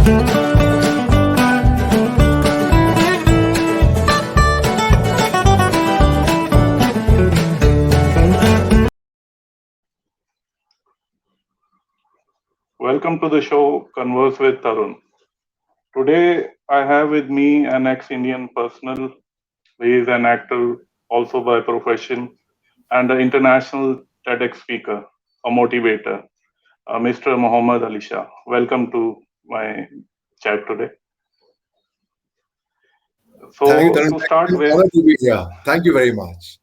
Welcome to the show Converse with Tarun. Today I have with me an ex-Indian personal. He is an actor also by profession and an international TEDx speaker, a motivator, Mr. Mohammad Ali Shah. Welcome to my chat today. Thank you, So Tarun. to start I'm with, honored to be here. Thank you very much.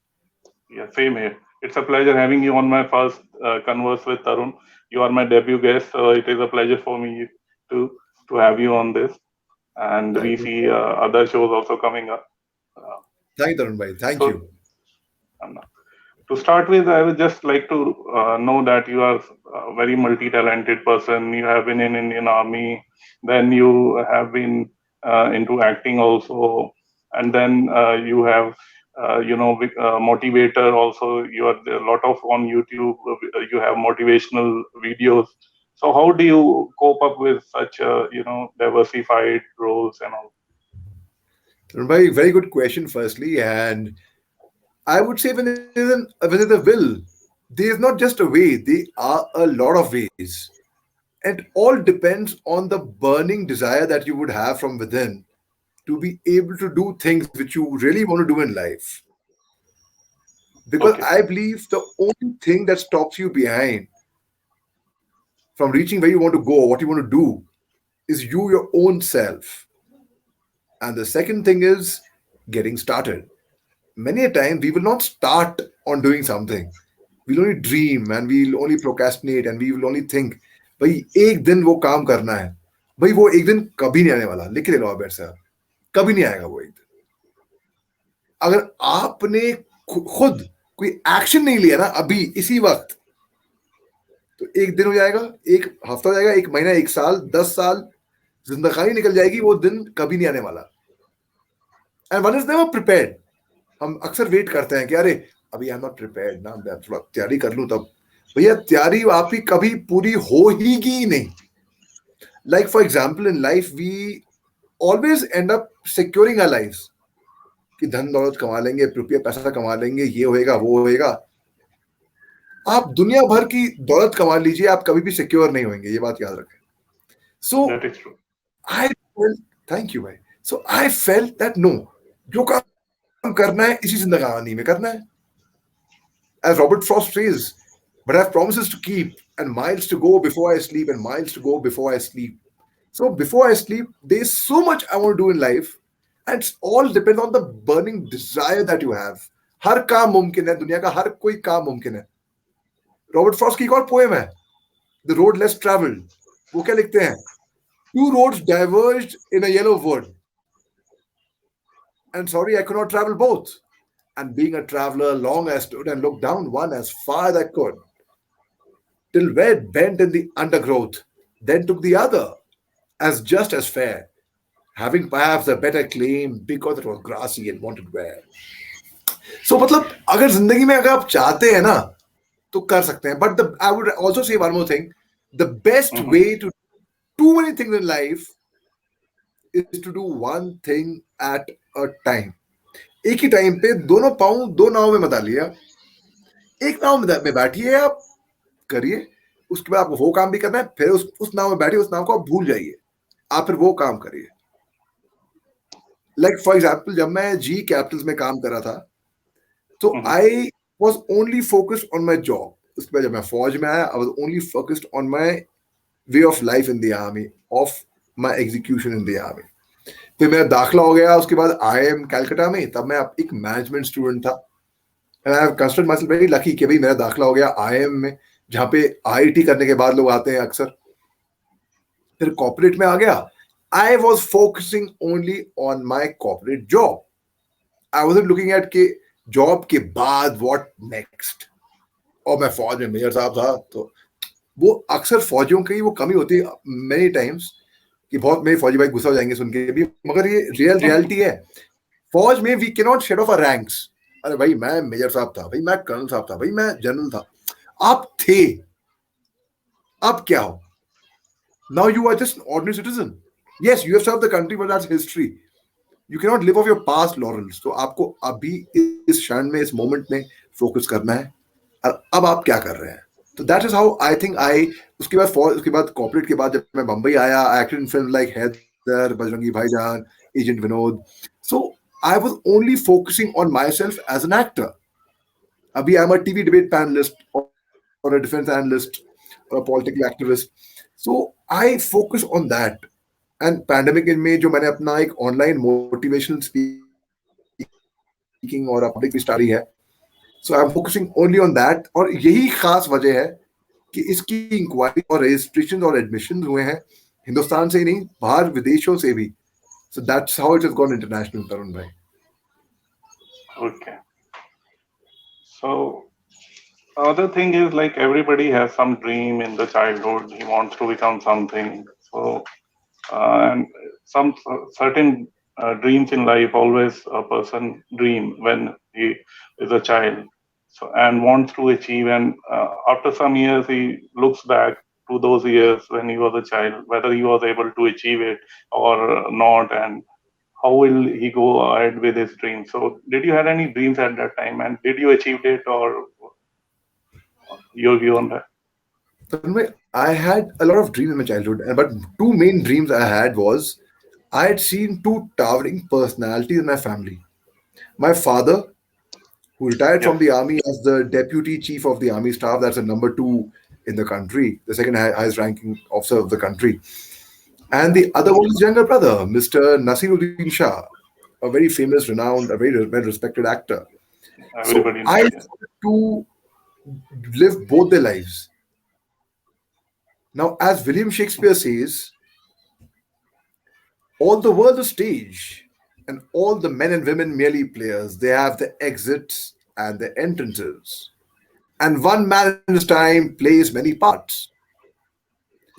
yeah, same here. It's a pleasure having you on my first Converse with Tarun. You are my debut guest, so it is a pleasure for me to to have you on this. And we Thank you. see other shows also coming up. Uh, Thank you, Tarun bhai. Thank so, you. um, to start with, I would just like to know that you are a very multi-talented person. You have been in Indian Army, then you have been into acting also, and then you have, motivator also. You are there a lot of on YouTube. You have motivational videos. So how do you cope up with such diversified roles and all? Tarun bhai, very good question, firstly. And I would say when there's a will, there's not just a way, there are a lot of ways. It all depends on the burning desire that you would have from within to be able to do things which you really want to do in life. Because I Okay. believe the only thing that stops you behind from reaching where you want to go or what you want to do is you, your own self. And the second thing is getting started. Many a time we will not start on doing something. We'll only dream and we'll only procrastinate and we will only think, भाई एक दिन वो काम करना है. भाई वो एक दिन कभी नहीं आने वाला. लिख ले लो आप बैठ साहब. कभी नहीं आएगा वो एक दिन. अगर आपने खुद कोई एक्शन नहीं लिया ना अभी इसी वक्त, तो एक दिन हो जाएगा, एक हफ्ता हो जाएगा, एक महीना, एक साल, 10 साल, जिंदगानी निकल जाएगी, वो दिन कभी नहीं आने वाला. And one is never prepared. हम अक्सर वेट करते हैं कि अरे अभी आई एम नॉट प्रिपेयर्ड ना, मैं थोड़ा तैयारी कर लूं तब. भैया तैयारी आपकी कभी पूरी हो ही नहीं. Like for example in life we always end up securing our lifes कि धन दौलत कमा लेंगे, रुपया पैसा कमा लेंगे, ये होएगा वो होएगा. आप दुनिया भर की दौलत कमा लीजिए, आप कभी भी सिक्योर नहीं होंगे, ये बात याद रखें. सो That is true. I thank you भाई. सो आई फेल्ट दैट नो, जो काम करना है इसी जिंदगानी में करना है. As Robert Frost says, but I have promises to keep and miles to go before I sleep and miles to go before I sleep. So before I sleep, there's so much I want to do in life, and it's all depends on the burning desire that you have. हर काम मुमकिन है, दुनिया का हर कोई काम मुमकिन है. Robert Frost की एक और पोएम है, द रोड लेस ट्रैवल्ड. वो क्या लिखते हैं? Two roads diverged in a yellow wood, and sorry, I could not travel both. And being a traveler, long I stood and looked down one as far as I could, till where it bent in the undergrowth, then took the other, as just as fair, having perhaps a better claim because it was grassy and wanted wear. So मतलब अगर जिंदगी में अगर आप चाहते हैं ना तो कर सकते हैं. But I would also say one more thing. The best Mhm. way to do many things in life is to do one thing at a time. एक ही टाइम पे दोनों पाँव दो नाव में मत डालिए. एक नाव में बैठिए, आप करिए, उसके बाद आपको वो काम भी करना है, फिर उस नाव में बैठिए, उस नाव को आप भूल जाइए, आप फिर वो काम करिए. लाइक फॉर एग्जाम्पल जब मैं जी कैपिटल्स में काम कर रहा था तो Mhm. I was only focused on my job. उसके बाद जब मैं फौज में आया, I was only focused on my way of life in the army, of my execution in the army. फिर मेरा दाखिला हो गया, उसके बाद IIM कैलकाटा में, तब मैं एक मैनेजमेंट स्टूडेंट था. And I have considered myself very lucky कि भाई मेरा दाखिला हो गया IIM में, जहाँ पे IIT करने के बाद लोग आते हैं अक्सर. फिर कॉर्पोरेट में आ गया. I was focusing only on my corporate job. I wasn't looking at कि जॉब के बाद what next. और मैं फौज में मेजर साहब था, तो वो अक्सर फौजियों की वो कमी होती है many times कि बहुत मेरे फौजी भाई गुस्सा हो जाएंगे सुन के भी, मगर ये रियलिटी है. फौज में we can not shed off our ranks. अरे भाई मैं मेजर साहब था, भाई मैं कर्नल साहब था, भाई मैं जनरल था. आप थे, अब क्या हो? Now you are just ordinary citizen. Yes, you have served the country, but that's history. You cannot live off your past laurels. तो आपको अभी इस क्षण में, इस मोमेंट में फोकस करना है, और अब आप क्या कर रहे हैं. तो that is how I think I. उसके बाद कॉर्पोरेट के बाद जब मैं बम्बई आया, I acted in film like Haider, Bajrangi Bhaijaan, agent Vinod. So I was only focusing on myself as an actor. अभी I am a TV debate panellist और अ डिफेंस एनालिस्ट और a political activist. So I focus on that. And pandemic में जो मैंने अपना एक online motivational speaking और public study है, so I am focusing only on that. और यही खास वजह है कि इसकी इंक्वायरी और रजिस्ट्रेशन और एडमिशन हुए हैं हिंदुस्तान से ही नहीं, बाहर विदेशों से भी. So that's how it has gone international, Tarun भाई. Okay. So other thing is like everybody has some dream in the childhood. He wants to become something. So and some certain dreams in life always a person dream when he is a child. So and wants to achieve, and after some years he looks back to those years when he was a child, whether he was able to achieve it or not, and how will he go ahead with his dreams. So did you have any dreams at that time, and did you achieve it, or your view on that? Tarun bhai, I had a lot of dreams in my childhood, but two main dreams I had was I had seen two towering personalities in my family. My father, who retired Yes. from the army as the deputy chief of the army staff. That's a number two in the country, the second highest ranking officer of the country. And the other was his younger brother, Mr. Nasiruddin Shah, a very famous, renowned, a very well respected actor. So Everybody I knows. Yeah. wanted to live both their lives. Now, as William Shakespeare says, all the world a stage, and all the men and women merely players. They have the exits and the entrances. And one man in his time plays many parts.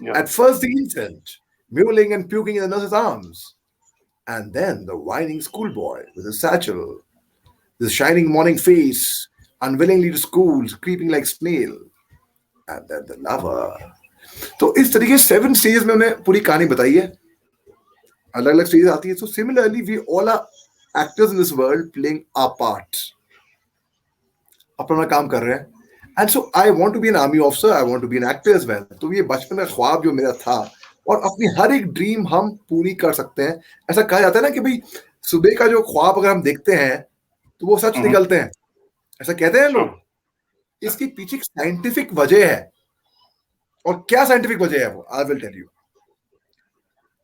Yeah. At first, the infant, mewling and puking in the nurse's arms. And then the whining schoolboy with his satchel, the shining morning face, unwillingly to school, creeping like snail. And then the lover. तो इस तरीके से 7 stage में उन्हें पूरी कहानी बताई है. अलग अलग स्टेज आती है. So similarly, we all are actors in this world playing our parts. अपना काम कर रहे हैं. And so I want to be an army officer, I want to be an actor as well. तो ये बचपन का ख्वाब जो मेरा था, और अपनी हर एक ड्रीम हम पूरी कर सकते हैं. ऐसा कहा जाता है ना कि भाई सुबह का जो ख्वाब अगर हम देखते हैं तो वो सच निकलते हैं, ऐसा कहते हैं लोग. इसके पीछे एक साइंटिफिक वजह है. और क्या साइंटिफिक वजह है वो, आई विल टेल यू.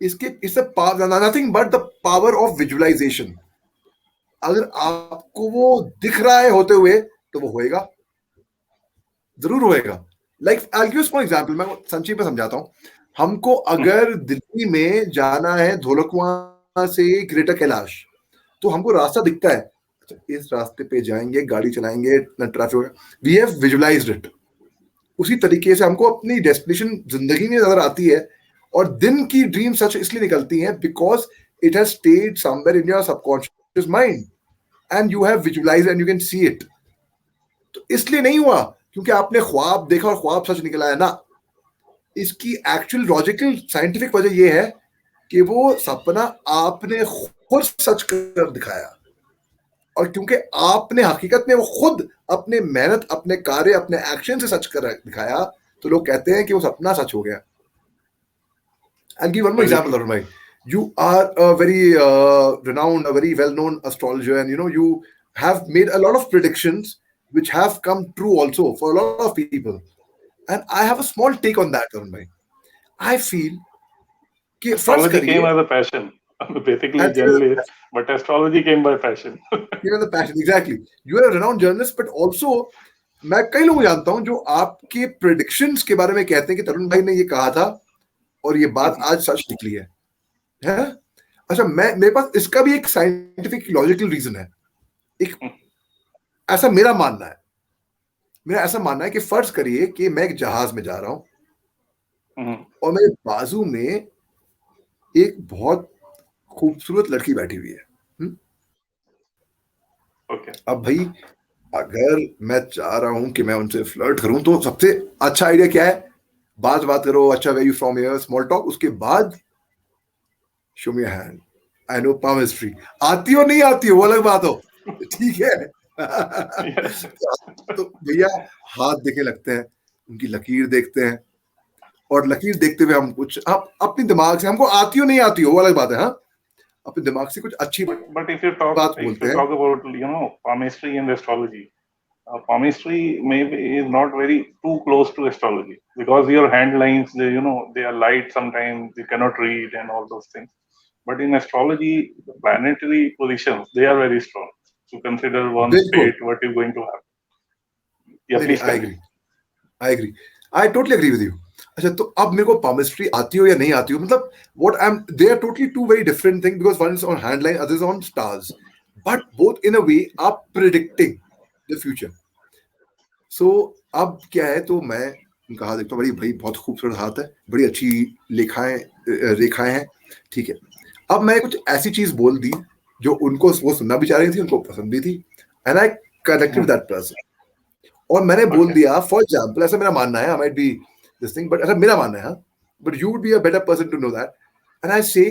इससे nothing but the power of visualisation. अगर आपको वो दिख रहा है होते हुए तो वो होएगा, जरूर होएगा. Like I give for example, मैं संक्षेप में समझाता हूं. हमको अगर दिल्ली में जाना है धोलकवां से ग्रेटर कैलाश, तो हमको रास्ता दिखता है, इस रास्ते पे जाएंगे, गाड़ी चलाएंगे, ट्रैफिक होगा. We have visualised it. उसी तरीके से हमको अपनी डेस्टिनेशन जिंदगी में नजर आती है, और दिन की ड्रीम सच इसलिए निकलती हैं because it has stayed somewhere in your subconscious mind and you have visualised and you can see it. तो इसलिए नहीं हुआ क्योंकि आपने ख्वाब देखा और ख्वाब सच निकला है ना. इसकी एक्चुअल लॉजिकल साइंटिफिक वजह यह है कि वो सपना आपने खुद सच कर दिखाया, और क्योंकि आपने हकीकत में वो खुद अपने मेहनत, अपने कार्य, अपने एक्शन से सच कर दिखाया, तो लोग कहते हैं कि वो सपना सच हो गया. I'll give one more example, Arun bhai. You are a very renowned, a very well-known astrologer, and you have made a lot of predictions which have come true also for a lot of people. And I have a small take on that, Arun bhai. I feel कि astrology came as a passion, basically a journalist, but astrology came by passion. The passion, exactly. You are a renowned journalist, but also मैं कई लोग जानता हूं जो आपके predictions के बारे में कहते हैं कि तरुण भाई ने ये कहा था और ये बात आज सच निकली है. अच्छा, मेरे पास इसका भी एक साइंटिफिक लॉजिकल रीजन है. एक ऐसा मेरा मानना है कि फर्ज करिए कि मैं एक जहाज में जा रहा हूं और मेरे बाजू में एक बहुत खूबसूरत लड़की बैठी हुई है. अब भाई अगर मैं चाह रहा हूं कि मैं उनसे फ्लर्ट करूं, तो सबसे अच्छा आइडिया क्या है? बात करो, अच्छा where you from here, small talk. उसके बाद show me hand, I know palmistry. आती हो नहीं आती हो वो अलग बात हो, ठीक है। Yes. तो भैया हाथ देखे लगते हैं, उनकी लकीर देखते हैं, और लकीर देखते हुए हम कुछ आप अपने दिमाग से, हमको आती हो नहीं आती हो वो अलग बात है, हाँ, अपने दिमाग से कुछ अच्छी But बात if बोलते you हैं। talk about palmistry and astrology, palmistry maybe is not very too close to astrology because your hand lines, they are light sometimes, you cannot read and all those things. But in astrology, the planetary positions, they are very strong to consider one's बिल्कुल, fate, what is going to happen. Yeah, नहीं नहीं, please I carry. Agree, I agree, I totally agree with you. अच्छा, तो अब मेरे को palmistry आती हो या नहीं आती हो, मतलब what I am, they are totally two very different thing, because one is on hand line, other is on stars, but both in a way are predicting the future. So अब क्या है, तो मैं उनका हाथ देखता हूँ, बड़ी भाई बहुत खूबसूरत हाथ है, बड़ी अच्छी लेखाएं रेखाएं हैं, ठीक है। अब मैं कुछ ऐसी चीज बोल दी जो उनको वो सुनना भी चाह रही थी, उनको पसंद भी थी, and I connected with that person. और मैंने बोल Okay. दिया, फॉर एग्जाम्पल, ऐसा मेरा मानना है, I might be this thing, but ऐसा मेरा मानना है, हाँ, but you would be a better person to know that, and I say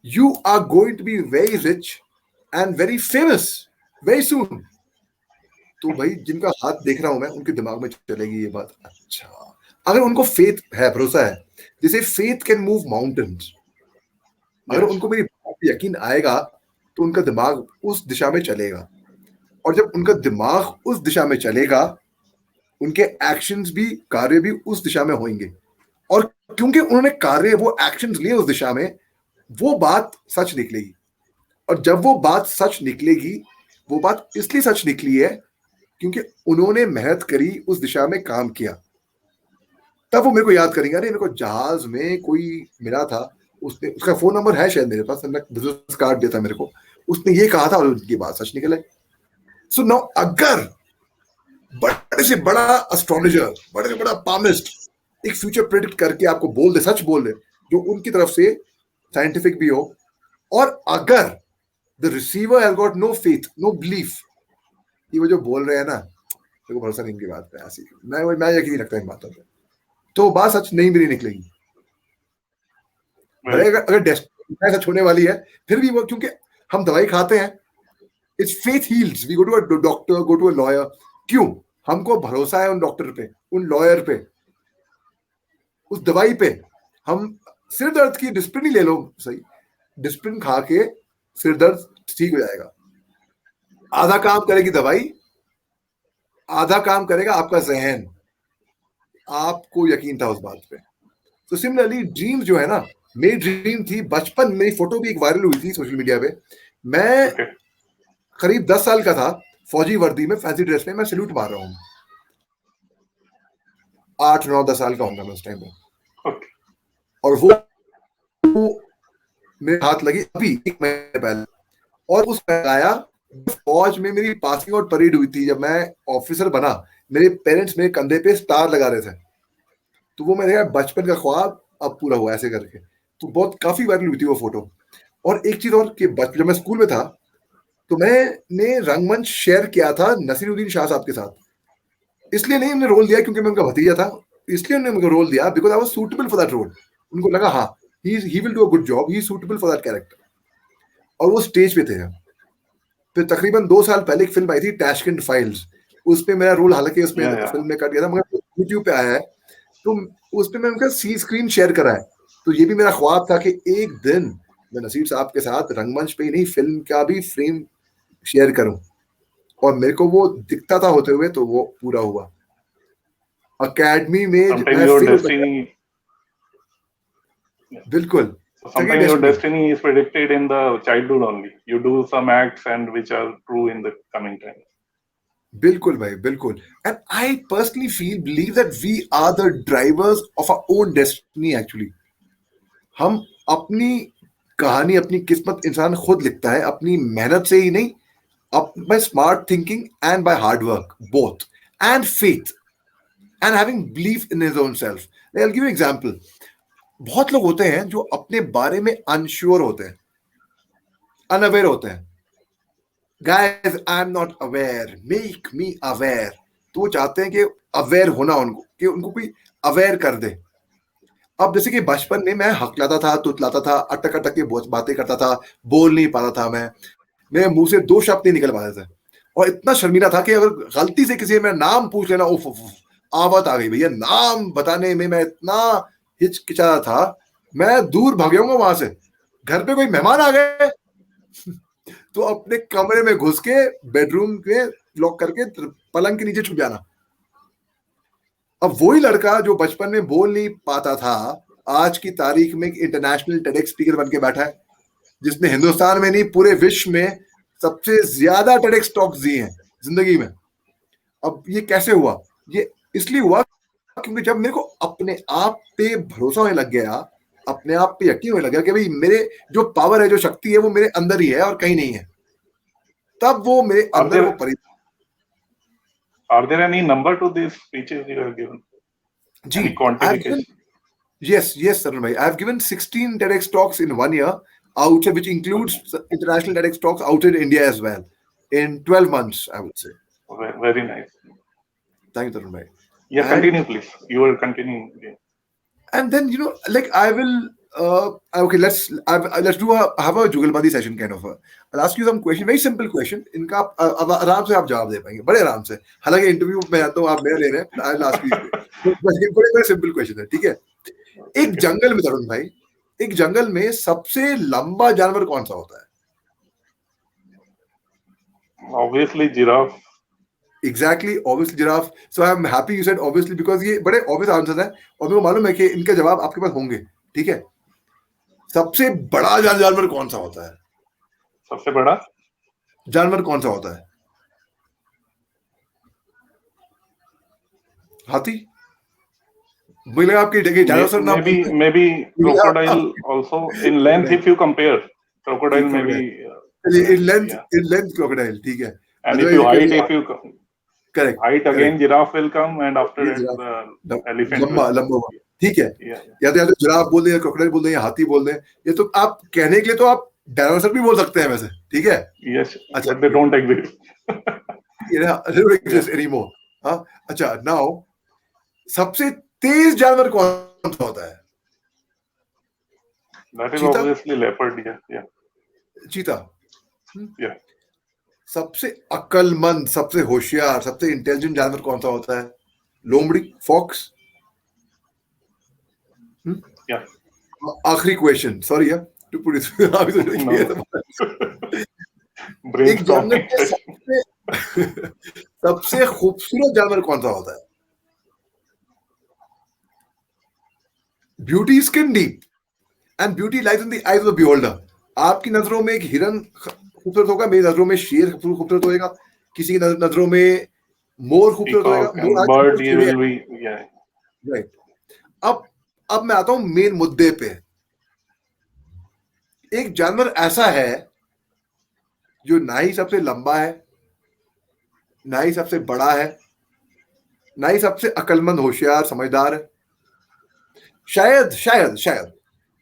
you are going to be very rich and very famous very soon. तो भाई जिनका हाथ देख रहा हूं मैं, उनके दिमाग में चलेगी ये बात, अच्छा, अगर उनको फेथ है, भरोसा है, जैसे फेथ कैन मूव माउंटेन्स, अगर Yes. उनको मेरी बात पे यकीन आएगा, तो उनका दिमाग उस दिशा में चलेगा, और जब उनका दिमाग उस दिशा में चलेगा, उनके एक्शंस भी, कार्य भी उस दिशा में होंगे, और क्योंकि उन्होंने कार्य, वो एक्शंस लिए उस दिशा में, वो बात सच निकलेगी। और जब वो बात सच निकलेगी, वो बात इसलिए सच निकली है क्योंकि उन्होंने मेहनत करी, उस दिशा में काम किया। तब वो मेरे को याद करेंगे, अरे मेरे को जहाज में कोई मिला था, उसने, उसका फोन नंबर है शायद मेरे पास, बिजनेस कार्ड दिया था मेरे को, उसने ये कहा था, और उनकी बात सच निकल है। सो नाउ अगर बड़े से बड़ा एस्ट्रोलॉजर, बड़े से बड़ा पामिस्ट एक फ्यूचर प्रेडिक्ट करके आपको बोल दे, सच बोल दे, जो उनकी तरफ से साइंटिफिक भी हो, और अगर the receiver has got no faith, no belief, ये वो जो बोल रहे हैं ना, मेरे को भरोसा नहीं इनकी बात पे, ऐसी मैं यकीन नहीं रखता इन बातों पे, तो बात सच नहीं भी नहीं निकलेगी। भले Very अगर true. अगर डेस्टिनी सच होने वाली है, फिर भी वो, क्योंकि हम दवाई खाते हैं, it's faith heals, we go to a doctor, go to a lawyer, क्यों? हमको भरोसा है उन डॉक्टर पे, उन लॉयर पे, उस दवाई पे। हम सिर दर्द की डिस्प्रिन ही ले लो, सही, डिस्प्रिन खा के सिर दर्द ठीक हो जाएगा। आधा काम करेगी दवाई, आधा काम करेगा आपका जहन, आपको यकीन था उस बात पे। तो सिमिलरली ड्रीम जो है ना, मेरी ड्रीम थी बचपन, मेरी फोटो भी एक वायरल हुई थी सोशल मीडिया पे, मैं Okay. करीब 10 साल का था, फौजी वर्दी में, फैंसी ड्रेस में, मैं सैल्यूट मार रहा हूँ, 8 9 10 साल का होगा मैं उस टाइम पे, Okay. और वो मेरे हाथ लगी अभी 1 महीने पहले, और उस आया, फौज में मेरी पासिंग आउट परेड हुई थी, जब मैं ऑफिसर बना, मेरे पेरेंट्स मेरे कंधे पे स्टार लगा रहे थे, तो वो मेरे बचपन का ख्वाब अब पूरा हुआ ऐसे करके। तो बहुत काफी वायरल हुई थी वो फोटो। और एक चीज और कि जब मैं स्कूल में था, तो मैंने रंगमंच शेयर किया था नसीरुद्दीन शाह साहब के साथ, इसलिए नहीं उन्होंने रोल दिया क्योंकि मैं उनका भतीजा था, इसलिए उन्होंने मुझे रोल दिया because I was suitable for that role. उनको लगा हाँ, he will do a good job, he is suitable for that character, और वो स्टेज पे थे। फिर तकरीबन 2 साल पहले एक फिल्म आई थी टैशकेंट फाइल्स, उसमें मेरा रोल, हालांकि उसमें Yeah, yeah. फिल्म में कट गया था, मगर यूट्यूब पे आया है, तो उसपे मैं उनका सी स्क्रीन शेयर करा है। तो ये भी मेरा ख्वाब था कि एक दिन मैं नसीर साहब के साथ रंगमंच पे ही नहीं, फिल्म का भी फ्रेम शेयर करूं, और मेरे को वो दिखता था होते हुए, तो वो पूरा हुआ। अकेडमी में Sometimes मैं your फेल होता गया, destiny, बिल्कुल, so second sometimes your destiny. destiny is predicted in the childhood only. You do some acts and which are true in the coming time. बिल्कुल भाई, बिल्कुल, and I personally feel believe that we are the drivers of our own destiny actually. हम अपनी कहानी, अपनी किस्मत इंसान खुद लिखता है, अपनी मेहनत से ही नहीं, by smart thinking and by hard work both, and faith, and having belief in his own self. I will give you example. बहुत लोग होते हैं जो अपने बारे में अनश्योर होते हैं, अनअवेयर होते हैं, guys I am not aware, make me aware. तो वो चाहते हैं कि अवेयर होना, उनको कि उनको कोई अवेयर कर दे। अब जैसे कि बचपन में मैं हकलाता था, तुतलाता था, अटक अटक के बातें करता था, बोल नहीं पाता था मैं, मेरे मुंह से दो शब्द नहीं निकल पाते थे, और इतना शर्मीला था कि अगर गलती से किसी ने मेरा नाम पूछ लेना, उफ उफ उफ, आवत आ गई भैया, नाम बताने में मैं इतना हिचकिचाता था, मैं दूर भाग जाऊंगा वहां से। घर पे कोई मेहमान आ गए तो अपने कमरे में घुस के बेडरूम के लॉक करके पलंग के नीचे छुप जाना। अब वही लड़का जो बचपन में बोल नहीं पाता था, आज की तारीख में इंटरनेशनल टेडेक्स स्पीकर बन के बैठा है, जिसने हिंदुस्तान में नहीं पूरे विश्व में सबसे ज्यादा टेडेक्स टॉक्स दिए हैं जिंदगी में। अब ये कैसे हुआ? ये इसलिए हुआ क्योंकि जब मेरे को अपने आप पे भरोसा होने लग गया, अपने आप पे यकीन होने लग गया कि भाई मेरे जो पावर है, जो शक्ति है, वो मेरे अंदर ही है और कहीं नहीं है, तब वो मेरे Are अंदर वो there are there any number to these speeches you have given? Ji, Any quantification? yes, Tarun bhai. I have given 16 TEDx talks in 1 year, outside, which includes international TEDx talks outside India as well, in 12 months, I would say. Very nice. Thank you, Tarun bhai. Yeah, And- continue, please. You are continuing. Yeah. And then, like I will, okay, let's do have a जुगलबंदी session kind of. I'll ask you some question, very simple question. इनका अब आराम से आप जवाब दे पाएंगे, बड़े आराम से। हालांकि इंटरव्यू में आता हूँ, आप मेरा ले रहे हैं, I'll ask you. बड़े बड़े सिंपल क्वेश्चन है, ठीक है? एक जंगल में, तरुण भाई, एक जंगल में सबसे लंबा जानवर कौन सा होता है? Obviously, giraffe. Exactly, obviously giraffe. So I'm happy you said obviously, because ये बड़े obvious आंसर है और मेरे को मालूम है कि इनके जवाब आपके पास होंगे, ठीक है? सबसे बड़ा जानवर कौन सा होता है? सबसे बड़ा जानवर कौन सा होता है? हाथी? मुझे लगा आपकी जगह डायनासोर नाम maybe crocodile also in length. If you compare, crocodile maybe. चलिए, in length crocodile, ठीक है. And if you height, correct, height again, giraffe will come, and after ये that the elephant लंबा will लंबा हुआ, ठीक है. Yeah. या तो जिराफ बोल दें, या क्रोकोडाइल बोल दें, या हाथी बोल दें. ये तो आप कहने के लिए तो आप डायनासोर भी बोल सकते हैं वैसे, ठीक है? Yes, अच्छा, but they don't exist. ये ना don't exist anymore. हाँ, अच्छा, now सबसे तेज जानवर कौन सा होता है? That is चीता? obviously leopard. Yeah. चीता. Yeah. सबसे अक्लमंद, सबसे होशियार, सबसे इंटेलिजेंट जानवर कौन सा होता है? लोमड़ी, फॉक्स. Yeah. आखिरी क्वेश्चन, सॉरी यार टू पुट इट, एक जंगल के सबसे खूबसूरत जानवर कौन सा होता है? Beauty skin deep and beauty lies in the eyes of the beholder. आपकी नजरों में एक हिरन खूबसूरत होगा, मेरी नजरों में शेर खूबसूरत होएगा, किसी की नजरों में मोर खूबसूरत होएगा, bird ये will be, yeah. राइट. अब मैं आता हूं मेन मुद्दे पे. एक जानवर ऐसा है जो ना ही सबसे लंबा है, ना ही सबसे बड़ा है, ना ही सबसे अक्लमंद, होशियार, समझदार है, शायद शायद शायद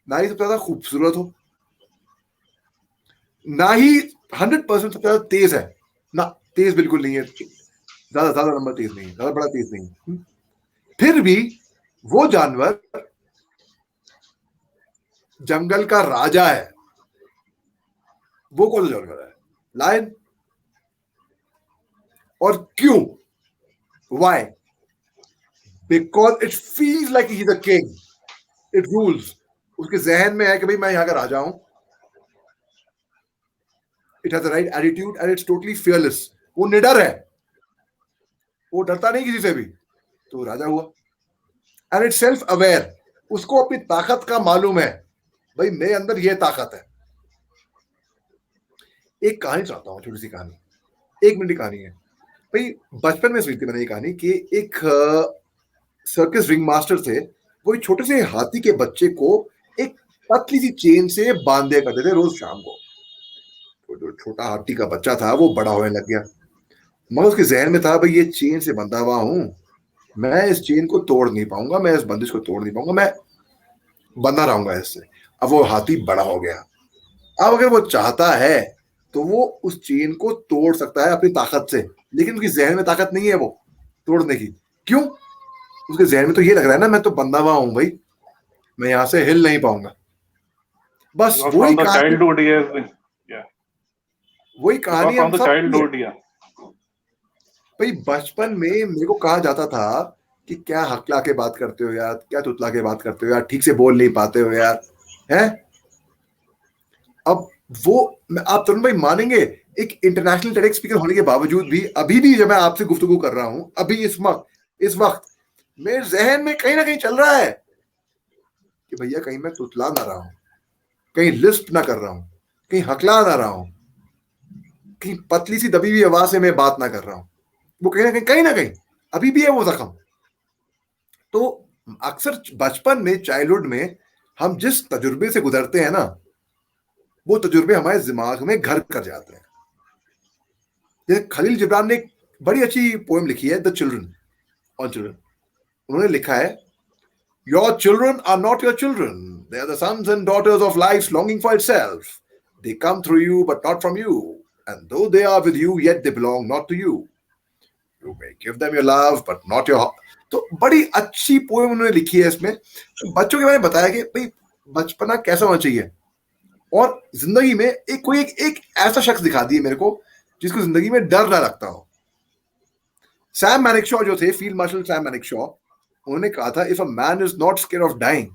ना ही सबसे ज्यादा खूबसूरत हो, ना ही 100% सबसे ज्यादा तेज है. ना, तेज बिल्कुल नहीं है, ज्यादा नंबर तेज नहीं है, ज्यादा बड़ा तेज नहीं है. फिर भी वो जानवर जंगल का राजा है. वो कौन सा जानवर है? लायन. और क्यों? Why? Because it feels like he is the king. It rules. उसके जहन में है कि भाई मैं यहां का राजा हूं. It has the right attitude and it's totally fearless. वो निडर है, वो डरता नहीं किसी से भी, तो राजा हुआ. And it's self aware. उसको अपनी ताकत का मालूम है, भाई मेरे अंदर ये ताकत है. एक कहानी सुनाता हूँ, छोटी सी कहानी, 1 मिनट की कहानी है भाई. बचपन में सुनी थी मैंने ये कहानी कि एक सर्कस रिंग मास्टर थे. वो एक छोटे से हाथी के बच्चे को एक पतली सी चेन से बांध दिया करते थे रोज शाम को. तो जो छोटा हाथी का बच्चा था वो बड़ा होने लग गया, मगर उसके जहन में था भाई ये चेन से बंधा हुआ हूं, मैं इस चेन को तोड़ नहीं पाऊंगा, मैं इस बंदिश को तोड़ नहीं पाऊंगा, मैं बंधा रहूंगा इससे. अब वो हाथी बड़ा हो गया. अब अगर वो चाहता है तो वो उस चेन को तोड़ सकता है अपनी ताकत से, लेकिन उसकी जहन में ताकत नहीं है वो तोड़ने की. क्यों? उसके जहन में तो ये लग रहा है ना, मैं तो बंधा हुआ हूं भाई, मैं यहां से हिल नहीं पाऊंगा। बस Because वही from the कहानी, childhood he has been, yeah. वही Because कहानी हम from the सब की है। childhood, yeah. भाई बचपन में मेरे को कहा जाता था कि क्या हकला के बात करते हो यार, क्या तुतला के बात करते हो यार, ठीक से बोल नहीं पाते हो यार, है। अब वो आप तरुण भाई मानेंगे, एक इंटरनेशनल टेडेक्स स्पीकर होने के बावजूद भी अभी भी जब मैं आपसे गुफ्तगू कर रहा हूं, अभी इस वक्त मेरे जहन में कहीं ना कहीं चल रहा है कि भैया कहीं मैं तुतला ना रहा हूं, कहीं लिस्प ना कर रहा हूं, कहीं हकला ना रहा हूं, कहीं पतली सी दबी हुई आवाज से मैं बात ना कर रहा हूं। वो कहीं ना कहीं अभी भी है वो जख्म। तो अक्सर बचपन में, चाइल्डहुड में हम जिस तजुर्बे से गुजरते हैं ना, वो तजुर्बे हमारे दिमाग में घर कर जाते हैं। जैसे खलील जिब्रान ने एक बड़ी अच्छी पोएम लिखी है, द चिल्ड्रन, ऑन चिल्ड्रन। उन्होंने लिखा है, your children are not your children, they are the sons and daughters of life longing for itself, they come through you but not from you, and though they are with you yet they belong not to you, you may give them your love but not your. तो बड़ी अच्छी poem उन्होंने लिखी है इसमें। तो बच्चों के बारे में बताया कि भाई बचपना कैसा होना चाहिए, और जिंदगी में एक ऐसा शख्स दिखा दिए मेरे को जिसको जिंदगी में डर ना लगता हो। सैम मैनिकशॉ जो थे, फील्ड मार्शल सैम मैनिकशॉ, उन्होंने कहा था, if a man is not scare of dying,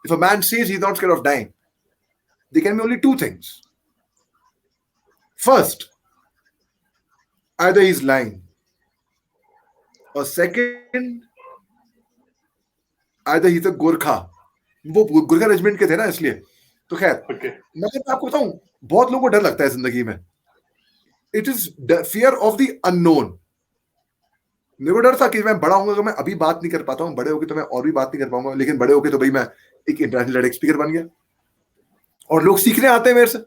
if a man says he is not scare of dying, they can be only two things. First, either he's lying, or second, either he's a Gorkha. वो Gorkha regiment के थे ना, इसलिए। तो खैर, Okay. मैं आपको बताऊं, बहुत लोगों को डर लगता है जिंदगी में। It is fear of the unknown. मेरे को डर था कि मैं बड़ा होऊंगा तो मैं अभी बात नहीं कर पाता हूँ, बड़े होके तो मैं और भी बात नहीं कर पाऊंगा, लेकिन बड़े होके तो भाई मैं एक इंटरनेशनल स्पीकर बन गया, और लोग सीखने आते हैं मेरे से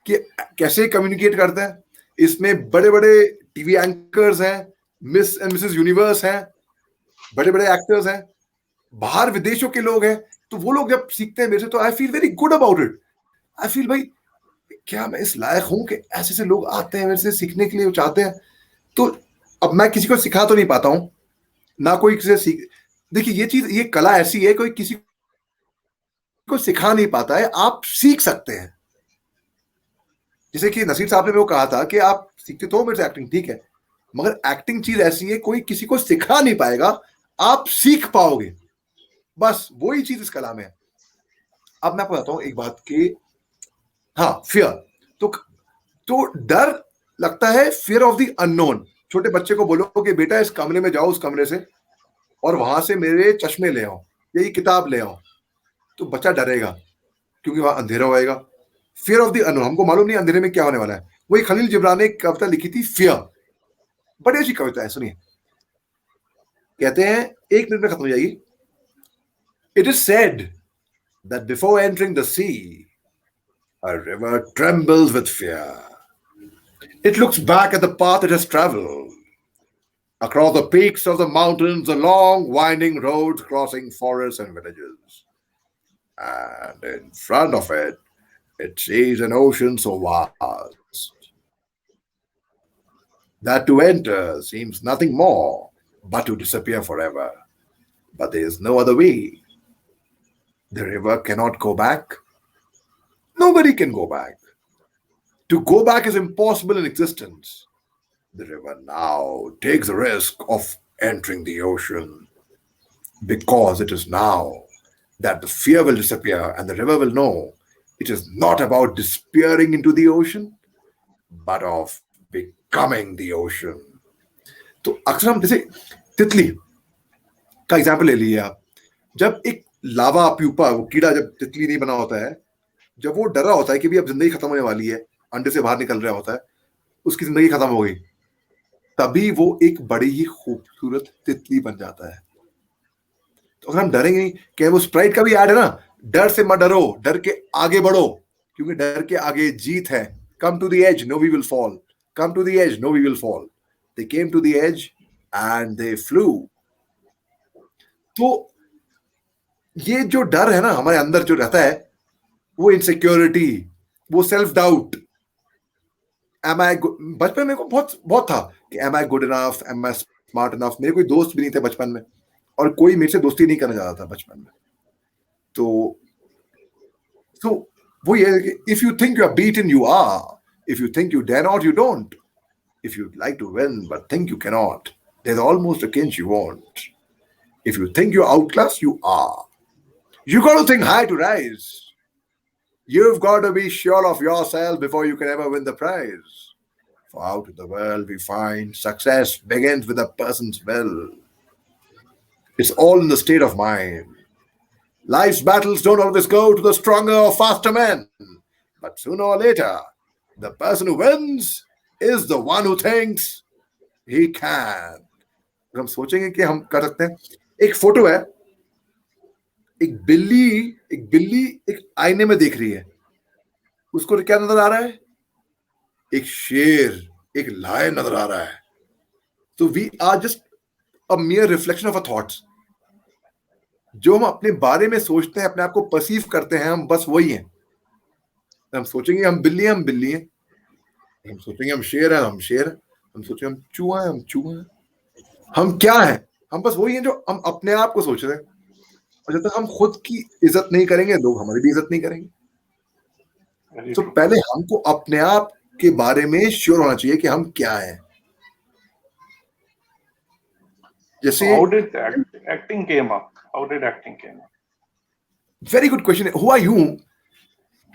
कि कैसे कम्युनिकेट करते हैं। इसमें बड़े बड़े टीवी एंकर्स हैं, मिस एंड मिसेस यूनिवर्स हैं, बड़े बड़े एक्टर्स हैं, बाहर विदेशों के लोग हैं। तो वो लोग जब सीखते हैं मेरे से, तो I feel very good about it. I feel भाई क्या मैं इस लायक हूं कि ऐसे ऐसे लोग आते हैं मेरे से सीखने के लिए, वो चाहते हैं। तो अब मैं किसी को सिखा तो नहीं पाता हूं, ना कोई किसी से सीख। देखिए ये चीज, ये कला ऐसी है, कोई किसी को सिखा नहीं पाता है, आप सीख सकते हैं। जैसे कि नसीर साहब ने मेरे को कहा था कि आप सीखते तो हो मेरे से एक्टिंग, ठीक है, मगर एक्टिंग चीज ऐसी है, कोई किसी को सिखा नहीं पाएगा, आप सीख पाओगे। बस वही चीज इस कला में है। अब मैं आपको बताता हूँ एक बात कि, हाँ, फियर, तो डर लगता है, फियर ऑफ द अननोन। छोटे बच्चे को बोलो कि बेटा इस कमरे में जाओ, उस कमरे से, और वहां से मेरे चश्मे ले आओ या ये किताब ले आओ, तो बच्चा डरेगा क्योंकि वहां अंधेरा होएगा। फियर ऑफ द अननोन, हमको मालूम नहीं अंधेरे में क्या होने वाला है। वही खलील जिब्रान ने एक कविता लिखी थी, फियर, बड़ी अच्छी कविता है, सुनिए। कहते हैं, 1 मिनट में खत्म हो जाएगी। It is said that before entering the sea, a river trembles with fear. It looks back at the path it has traveled, across the peaks of the mountains, the long winding roads crossing forests and villages. And in front of it, it sees an ocean so vast that to enter seems nothing more but to disappear forever. But there is no other way. The river cannot go back. Nobody can go back. To go back is impossible in existence. The river now takes the risk of entering the ocean because it is now that the fear will disappear and the river will know it is not about disappearing into the ocean but of becoming the ocean. तो अक्सर हम जैसे तितली का example ले लीजिए आप। जब एक लावा प्यूपा, वो कीड़ा जब तितली नहीं बना होता है, जब वो डरा होता है कि भी अब जिंदगी खत्म होने वाली है, अंडे से बाहर निकल रहा होता है, उसकी जिंदगी खत्म हो गई, तभी वो एक बड़ी ही खूबसूरत तितली बन जाता है। तो अगर हम डरेंगे नहीं, क्या वो स्प्राइट का भी ऐड है ना, डर से मत डरो, डर के आगे बढ़ो, क्योंकि डर के आगे जीत है। Come to the edge, no we will fall, come to the edge, no we will fall. They came to the edge and they flew. तो ये जो डर है ना हमारे अंदर जो रहता है, वो इनसिक्योरिटी, वो सेल्फ डाउट, एम आई, बचपन में को बहुत बहुत था कि एम आई गुड इनफ, एम आई स्मार्ट इनफ। मेरे कोई दोस्त भी नहीं थे बचपन में, और कोई मेरे से दोस्ती नहीं करना चाहता था बचपन में। तो वो ये है कि if you think you are beaten you are, if you think you dare not you don't, if you'd like to win but think you cannot, there's almost a kinch you won't. If you think you're outclassed, you are. You got to think high to rise. You've got to be sure of yourself before you can ever win the prize. For out in the world we find success begins with a person's will. It's all in the state of mind. Life's battles don't always go to the stronger or faster men, but sooner or later, the person who wins is the one who thinks he can. हम सोचेंगे कि हम कर सकते हैं. एक photo है, एक बिल्ली एक आईने में देख रही है. उसको क्या नजर आ रहा है? एक शेर, एक लायन नजर आ रहा है. तो we are just a mere reflection of a thoughts. जो हम अपने बारे में सोचते हैं, अपने आप को परसीव करते हैं, हम बस वही हैं. हम सोचेंगे हम बिल्ली हैं. हम सोचेंगे हम शेर हैं, हम शेर हैं. हम सोचेंगे हम चूहा हैं, हम चूहा हैं. हम क्या हैं? हम बस वही हैं जो हम अपने आप को सोच रहे हैं. और जब तक हम खुद की इज्जत नहीं करेंगे, लोग हमारी भी इज्जत नहीं करेंगे. तो पहले हमको अपने आप के बारे में श्योर होना चाहिए कि हम क्या हैं. जैसे How did acting came up? How did acting came up? Very good question. हुआ यूं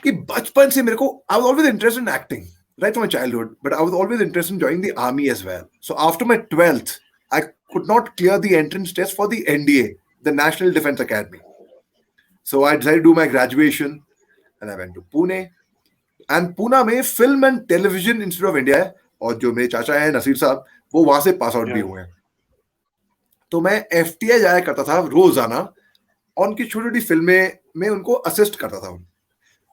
कि बचपन से मेरे को I was always interested in acting right from my childhood, but I was always interested in joining the army as well. So after my 12th, I could not clear the entrance test for the NDA, the National Defense Academy. So I decided to do my graduation and I went to Pune. And Pune में Film and Television Institute of India है, और जो मेरे चाचा हैं नसीर साहब, वो वहां से पास आउट भी हुए हैं. तो मैं FTI जाया करता था रोजाना, और उनकी छोटी छोटी फिल्में में उनको असिस्ट करता था.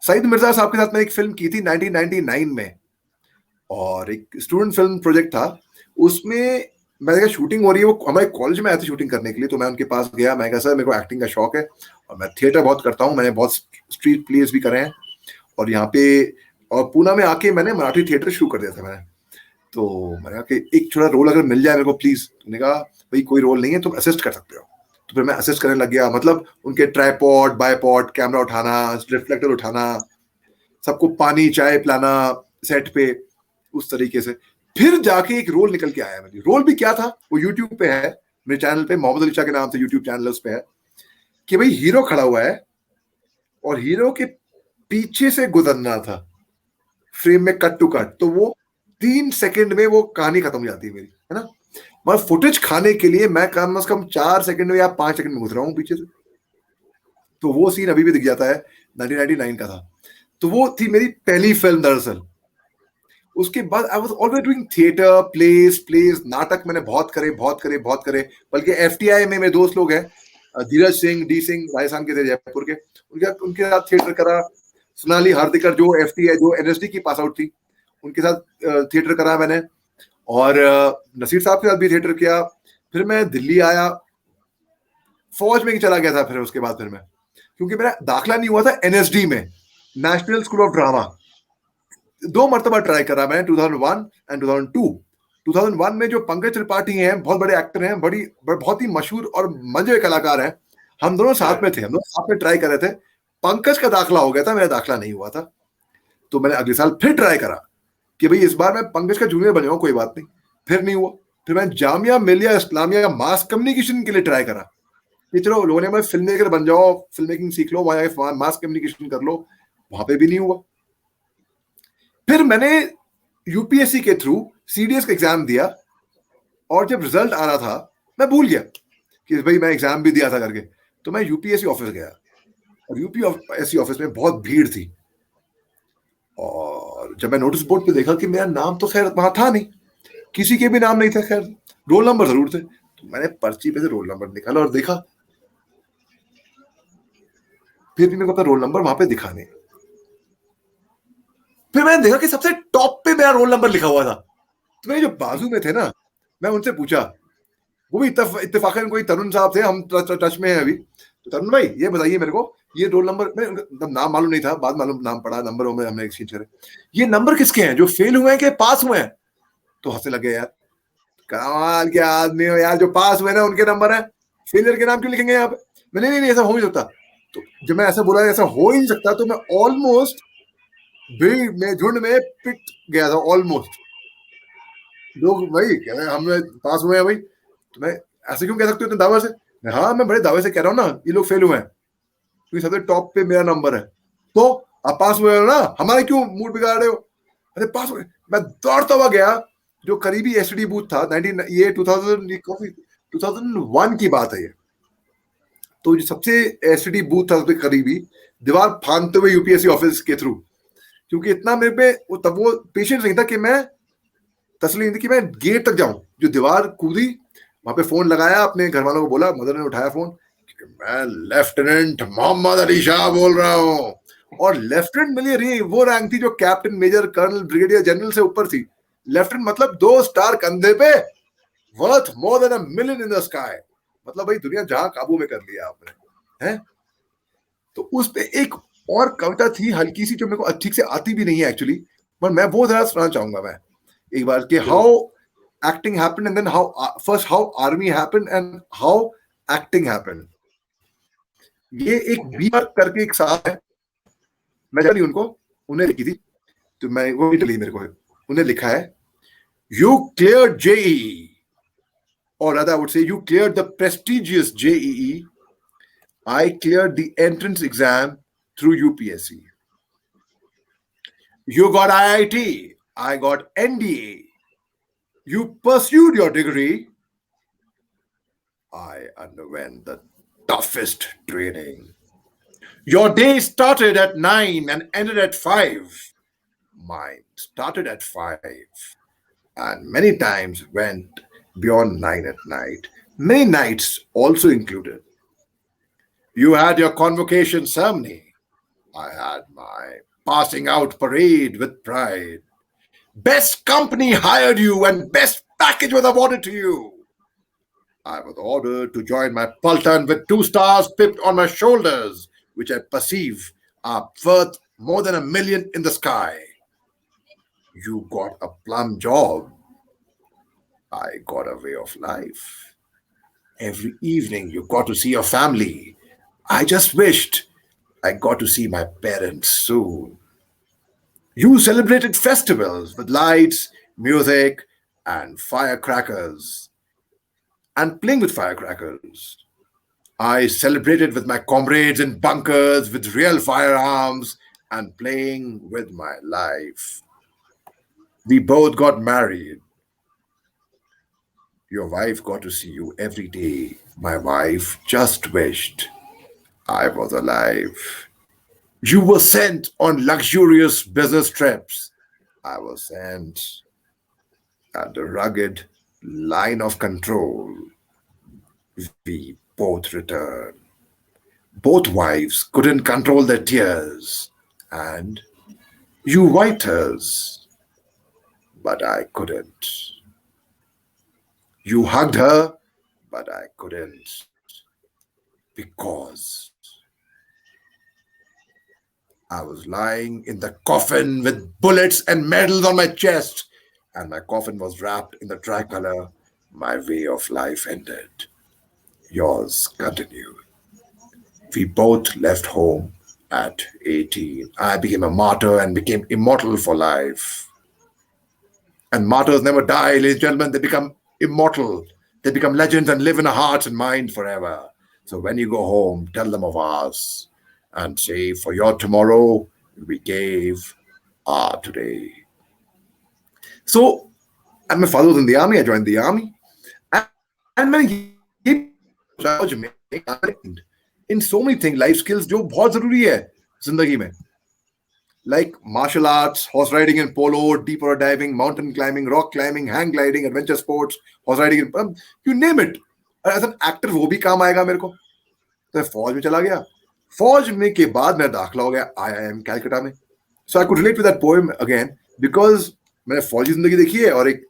सईद मिर्जा साहब के साथ मैंने एक फिल्म की थी 1999 में, और एक स्टूडेंट फिल्म प्रोजेक्ट था. उसमें मैंने कहा शूटिंग हो रही है, वो हमारे कॉलेज में आए थे शूटिंग करने के लिए. तो मैं उनके पास गया, मैं कहा सर मेरे को एक्टिंग का शौक है और मैं थिएटर बहुत करता हूँ, मैंने बहुत स्ट्रीट प्लेस भी करे हैं, और यहाँ पे और पुणे में आके मैंने मराठी थिएटर शुरू कर दिया था मैंने. तो मैंने कहा कि एक छोटा रोल अगर मिल जाए मेरे को प्लीज. उन्होंने कहा भाई कोई रोल नहीं है, तुम असिस्ट कर सकते हो. तो फिर मैं असिस्ट करने लग गया. मतलब उनके ट्राइपॉड बायपॉड, कैमरा उठाना, रिफ्लेक्टर उठाना, सबको पानी चाय पिलाना सेट पे, उस तरीके से. फिर जाके एक रोल निकल के आया. मेरी रोल भी क्या था, वो यूट्यूब पे है मेरे चैनल पे, मोहम्मद अली शाह के नाम से यूट्यूब चैनल है, उस पे है कि भाई हीरो खड़ा हुआ है और हीरो के पीछे से गुजरना था फ्रेम में कट टू कट. तो वो 3 सेकंड में वो कहानी खत्म हो जाती है मेरी, है ना. मैं फुटेज खाने के लिए मैं कम से कम 4 सेकंड में या 5 सेकंड में गुजरा हूँ पीछे से. तो वो सीन अभी भी दिख जाता है, 1999 का था. तो वो थी मेरी पहली फिल्म दरअसल. उसके बाद I was always doing theatre, place, नाटक मैंने बहुत करे. बल्कि FTI में मेरे दोस्त लोग हैं, धीरज सिंह, डी सिंह, राजस्थान के थे, जयपुर के, उनके साथ थिएटर करा. सोनाली हार्दिकर जो FTI जो NSD की पास आउट थी, उनके साथ थिएटर करा मैंने. और नसीर साहब के साथ भी थिएटर किया. फिर मैं दिल्ली आया, फौज में चला गया था. फिर उसके बाद फिर मैं, क्योंकि मेरा दाखिला नहीं हुआ था NSD में, नेशनल स्कूल ऑफ ड्रामा. 2 मरतबा ट्राई करा मैंने, 2001 एंड 2002. 2001 में जो पंकज त्रिपाठी हैं, बहुत बड़े एक्टर हैं, बहुत ही मशहूर और मजे कलाकार हैं, हम दोनों साथ में थे, हम दोनों साथ में ट्राई कर रहे थे. पंकज का दाखिला हो गया था, मेरा दाखिला नहीं हुआ था. तो मैंने अगले साल फिर ट्राई करा कि भाई इस बार मैं पंकज का जूनियर बन जाऊं, कोई बात नहीं. फिर नहीं हुआ. फिर मैं जामिया मिलिया इस्लामिया मास कम्युनिकेशन के लिए ट्राई करा कि चलो लोगों ने मैं फिल्म मेकर बन जाओ, फिल्म मेकिंग सीख लो, वहां मास कम्युनिकेशन कर लो. वहां पे भी नहीं हुआ. फिर मैंने UPSC के थ्रू CDS का एग्जाम दिया, और जब रिजल्ट आ रहा था मैं भूल गया कि भाई मैं एग्जाम भी दिया था करके. तो मैं UPSC ऑफिस गया, और UPSC ऑफिस में बहुत भीड़ थी. और जब मैं नोटिस बोर्ड पे देखा कि मेरा नाम तो खैर वहां था नहीं, किसी के भी नाम नहीं था, खैर रोल नंबर जरूर थे. तो मैंने पर्ची पे से रोल नंबर निकाला और देखा, फिर भी मेरे को अपना रोल नंबर वहां पे दिखा नहीं. फिर मैंने देखा कि सबसे टॉप पे मेरा रोल नंबर लिखा हुआ था. तो मेरे जो बाजू में थे ना, मैं उनसे पूछा, वो भी इत्तेफाकन कोई तरुण साहब थे, हम टच में हैं अभी. तो तरुण भाई ये बताइए मेरे को, ये रोल नंबर, मैं नाम मालूम नहीं था, बाद मालूम नाम पड़ा, नंबर में हमने एक्सचेंज करे. ये नंबर किसके हैं, जो फेल हुए हैं कि पास हुए हैं? तो हंसने लगे. यार कमाल के आदमी हो यार, जो पास हुए ना उनके नंबर है, फेलियर के नाम क्यों लिखेंगे यहाँ पे? नहीं ऐसा हो नहीं सकता. तो जब मैं ऐसा बोला ऐसा हो ही नहीं सकता, तो मैं ऑलमोस्ट भीड़ में झुंड में पिट गया था ऑलमोस्ट। लोग भाई कह रहे हैं हम पास हुए हैं भाई, तो मैं ऐसे क्यों कह सकते हो इतने दावे से? हाँ मैं बड़े दावे से कह रहा हूँ ना, ये लोग फेल हुए हैं क्योंकि सबसे टॉप पे मेरा नंबर है। तो आप पास हुए हो ना, हमारे क्यों मूड बिगाड़ रहे हो? अरे पास हुए। मैं दौड़ता हुआ गया, जो करीबी एसटीडी बूथ था 19 ये 2000 2001 की बात है ये। तो जो सबसे एसटीडी बूथ था सबसे करीबी, दीवार फांदते हुए यूपीएससी ऑफिस के थ्रू, क्योंकि इतना मेरे पे तब वो पेशेंस नहीं था कि मैं तसली नहीं थी कि मैं गेट तक जाऊं। जो दीवार कूदी, वहां पे फोन लगाया, अपने घर वालों को बोला, मदर ने उठाया फोन कि मैं लेफ्टिनेंट मोहम्मद अली शाह बोल रहा हूँ। और लेफ्टिनेंट मिली रही वो रैंक थी जो captain, major, colonel, brigadier general से ऊपर थी। लेफ्टिनेंट मतलब 2 स्टार कंधे पे, worth more than $1 million in the sky. मतलब भाई दुनिया जहां काबू में कर लिया आपने, है। तो उस पे एक और कविता थी हल्की सी, जो मेरे को ठीक से आती भी नहीं है एक्चुअली, पर मैं वो जरा सुनाना चाहूंगा मैं एक बार कि how acting happened and then how first how army happened and how acting happened. ये एक बीमार करके एक साहब है, मैं जानी उनको, उन्हें लिखी थी, तो मैं वो इटली मेरे को है, उन्हें लिखा है, you cleared JEE, or rather I would say you cleared the prestigious JEE. I cleared the entrance exam through UPSC. You got IIT, I got NDA. You pursued your degree, I underwent the toughest training. Your day started at 9 and ended at 5. Mine started at 5 and many times went beyond 9 at night. Many nights also included. You had your convocation ceremony. I had my passing out parade with pride. Best company hired you and best package was awarded to you. I was ordered to join my Pulton with 2 stars pipped on my shoulders, which I perceive are worth more than $1 million in the sky. You got a plum job. I got a way of life. Every evening you got to see your family. I just wished I got to see my parents soon. You celebrated festivals with lights, music, and firecrackers. And playing with firecrackers. I celebrated with my comrades in bunkers with real firearms and playing with my life. We both got married. Your wife got to see you every day. My wife just wished I was alive. You were sent on luxurious business trips. I was sent at the rugged line of control. We both returned. Both wives couldn't control their tears, and you wiped hers, but I couldn't. You hugged her, but I couldn't, because I was lying in the coffin with bullets and medals on my chest, and my coffin was wrapped in the tricolor. My way of life ended. Yours continued. We both left home at 18. I became a martyr and became immortal for life. And martyrs never die, ladies and gentlemen. They become immortal. They become legends and live in our hearts and minds forever. So when you go home, tell them of us and say, for your tomorrow, we gave our today. So, and my father was in the army. I joined the army. And in so many things, life skills जो बहुत जरूरी है जिंदगी में, like martial arts, horse riding and polo, deep water diving, mountain climbing, rock climbing, hang gliding, adventure sports, horse riding, you name it. As an actor वो भी काम आएगा मेरे को. तो फौज में चला गया. फौज में के बाद मेरा दाखिला हो गया IIM कैलकाटा में. So I could relate with that poem again because मैंने फौजी जिंदगी देखी है और एक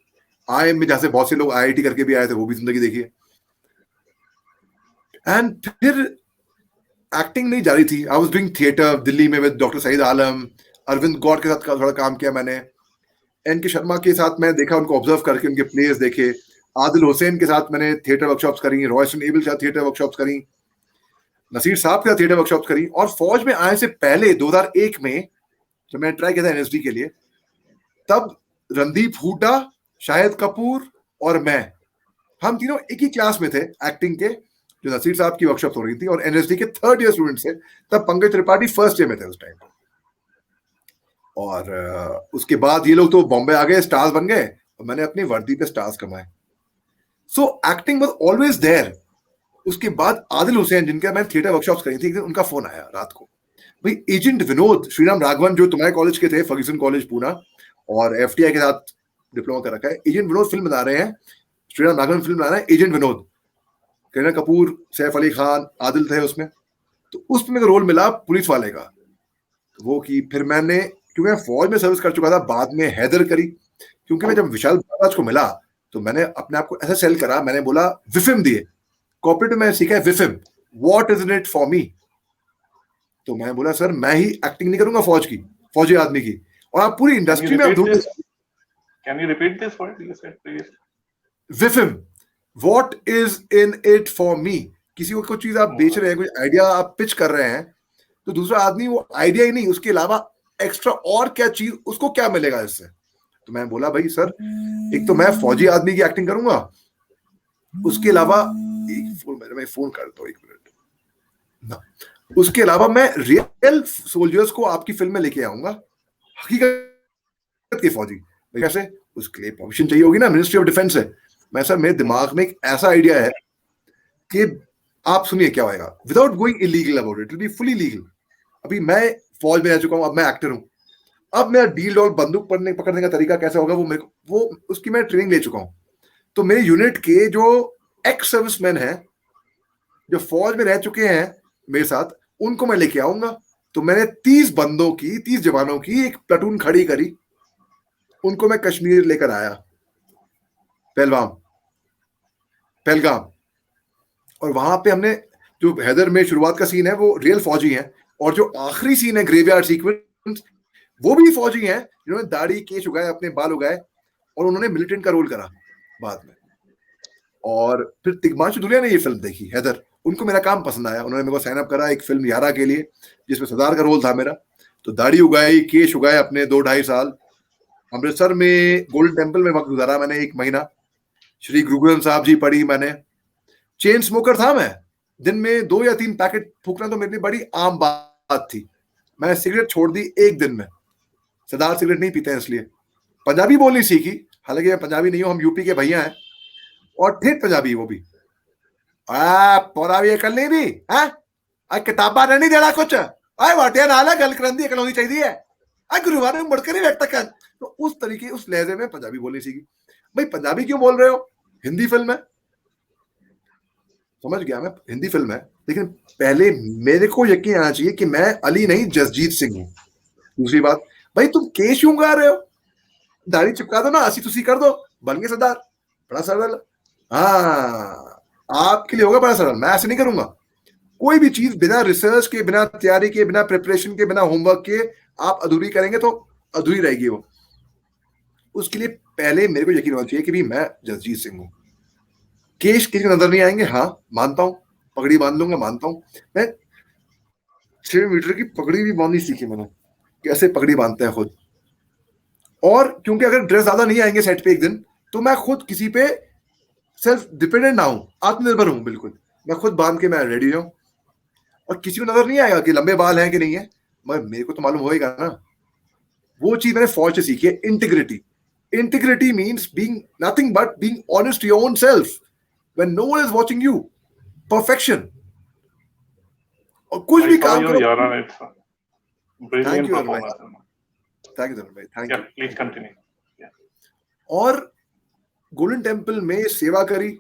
IIM में जहाँ से बहुत से लोग IIT करके भी आए थे वो भी जिंदगी देखी है. एंड फिर एक्टिंग नहीं जारी थी. I was doing theatre Delhi में विद डॉक्टर सईद आलम, अरविंद गौड़ के साथ थोड़ा काम किया मैंने. एन.के. शर्मा के साथ मैं देखा, उनको ऑब्जर्व करके उनके प्लेयर्स देखे. आदिल हुसैन के साथ मैंने थिएटर वर्कशॉप्स करी, रॉयसन एबल के साथ थिएटर वर्कशॉप्स करी. नसीर साहब के साथ थिएटर वर्कशॉप करी, और फौज में आने से पहले 2001 में जब मैंने ट्राई किया था एनएसडी के लिए, तब रणदीप हुड्डा, शाहिद कपूर और मैं, हम तीनों एक ही क्लास में थे एक्टिंग के, जो नसीर साहब की वर्कशॉप हो रही थी, और एनएसडी के 3rd ईयर स्टूडेंट थे। तब पंकज त्रिपाठी 1st ईयर में थे उस टाइम। और उसके बाद ये लोग तो बॉम्बे आ गए, स्टार्स बन गए, और मैंने अपनी वर्दी पे स्टार्स कमाए। सो एक्टिंग वाज ऑलवेज देयर। उसके बाद आदिल हुसैन, जिनका मैंने थिएटर वर्कशॉप्स करी थी, एक दिन उनका फोन आया रात को, भाई एजेंट विनोद श्रीराम राघवन, जो तुम्हारे कॉलेज के थे, फर्ग्यूसन कॉलेज पूना, और एफटीआई के साथ डिप्लोमा कर रखा है, एजेंट विनोद फिल्म बना रहे हैं, श्रीराम राघवन फिल्म बना रहे हैं, एजेंट विनोद, करीना कपूर, सैफ अली खान, आदिल थे उसमें। तो उसमें मेरे को रोल मिला पुलिस वाले का, तो वो की। फिर मैंने, क्योंकि मैं फौज में सर्विस कर चुका था, बाद में हैदर करी। क्योंकि मैं जब विशाल भारद्वाज को मिला तो मैंने अपने आप को ऐसा सेल करा, मैंने बोला विफिम दिए, कॉर्पोरेट में सीखा है विफिम, what is in it for me. तो मैं बोला सर मैं ही एक्टिंग नहीं करूंगा फौज की, फौजी आदमी की, और आप पूरी इंडस्ट्री में आप ढूंढ। Can you repeat this word you said previously? विफिम, what is in it for me. किसी को कुछ चीज आप बेच रहे हैं, कुछ आइडिया आप पिच कर रहे हैं, तो दूसरा आदमी वो आइडिया ही नहीं, उसके अलावा एक्स्ट्रा और क्या चीज, उसको क्या मिलेगा इससे। तो मैं बोला भाई सर, एक तो मैं फौजी आदमी की एक्टिंग करूंगा, उसके अलावा मैं फोन करता हूँ 1 मिनट ना, उसके अलावा मैं रियल सोल्जर्स को आपकी फिल्म में लेके आऊंगा, हकीकत के फौजी। कैसे? उसके लिए परमिशन चाहिए होगी ना, मिनिस्ट्री ऑफ डिफेंस है। मैं सर, मेरे दिमाग में एक ऐसा आइडिया है कि आप सुनिए क्या होगा, without going illegal about it, will be fully legal. अभी मैं फौज में रह चुका हूं, अब मैं एक्टर हूं, अब मेरा डील और बंदूक पकड़ने का तरीका कैसा होगा, वो उसकी मैं ट्रेनिंग ले चुका हूं। तो मेरे यूनिट के जो एक्स सर्विसमैन हैं, जो फौज में रह चुके हैं मेरे साथ, उनको मैं लेके आऊंगा। तो मैंने 30 बंदों की, 30 जवानों की एक प्लाटून खड़ी करी, उनको मैं कश्मीर लेकर आया, पहलगाम, और वहां पे हमने, जो हैदर में शुरुआत का सीन है वो रियल फौजी हैं, और जो आखिरी सीन है ग्रेवयार्ड सीक्वेंस, वो भी फौजी हैं जिन्होंने दाढ़ी केश उगाए, अपने बाल उगाए, और उन्होंने मिलिटेंट का रोल करा बाद में। और फिर तिग्मांशु धुलिया ने ये फिल्म देखी, हैदर, उनको मेरा काम पसंद आया, उन्होंने मेरे को साइन अप करा एक फिल्म यारा के लिए, जिसमें सरदार का रोल था मेरा। तो दाढ़ी उगाई, केश उगाए अपने 2-2.5 साल। अमृतसर में गोल्डन टेम्पल में वक्त गुजारा मैंने 1 महीना, श्री गुरु ग्रंथ साहब जी पढ़ी मैंने। चेन स्मोकर था मैं, दिन में 2 या 3 पैकेट फूकना तो मेरे लिए बड़ी आम बात थी। मैंने सिगरेट छोड़ दी 1 दिन में, सरदार सिगरेट नहीं पीते हैं इसलिए। पंजाबी बोलनी सीखी, हालांकि मैं पंजाबी नहीं हूं, हम यूपी के भैया हैं, और ठेठ पंजाबी वो भी। पोरा भी अकल नहीं दी है, किताबा ने नहीं देना कुछ, वाटिया नाल है, गल करन दी अकल होनी चाहिए है, गुरुवार में मुड़कर ही व्यक्त कर। तो उस तरीके, उस लहजे में पंजाबी बोलनी सीखी। भाई पंजाबी क्यों बोल रहे हो, हिंदी फिल्म है, समझ गया मैं, हिंदी फिल्म है, लेकिन पहले मेरे को यकीन आना चाहिए कि मैं अली नहीं जसजीत सिंह हूं। दूसरी बात, भाई तुम केश क्यों गा रहे हो, दाढ़ी चिपका दो ना, असी तुसी कर दो, बन गए सरदार, बड़ा सरल। हाँ, आपके लिए होगा बड़ा सरल, मैं ऐसे नहीं करूंगा। कोई भी चीज बिना रिसर्च के, बिना तैयारी के, बिना प्रिपरेशन के, बिना होमवर्क के आप अधूरी करेंगे तो अधूरी रहेगी वो। उसके लिए पहले मेरे को यकीन होना चाहिए कि भी मैं जसजीत सिंह हूं। केश किसी नजर नहीं आएंगे, हाँ मानता हूं, पगड़ी बांध लूंगा, मानता हूं। मैं 6 मीटर की पगड़ी भी बांधनी सीखी मैंने, कैसे पगड़ी बांधते हैं खुद। और क्योंकि अगर ड्रेस ज्यादा नहीं आएंगे सेट पे एक दिन, तो मैं खुद किसी पे सेल्फ डिपेंडेंट ना हूं, आत्मनिर्भर हूं बिल्कुल। मैं खुद बांध के मैं रेडी हूं, और किसी को नजर नहीं आएगा कि लंबे बाल हैं कि नहीं है, मगर मेरे को तो मालूम होएगा ना। वो चीज मैंने फौज से सीखी है, integrity. Integrity means being nothing but being honest to your own self when no one is watching you. Perfection. और कुछ भी काम करो। Yara, it's a brilliant thank you performance. Thank you भाई, thank Yeah, you. please continue. और Golden Temple में सेवा करी,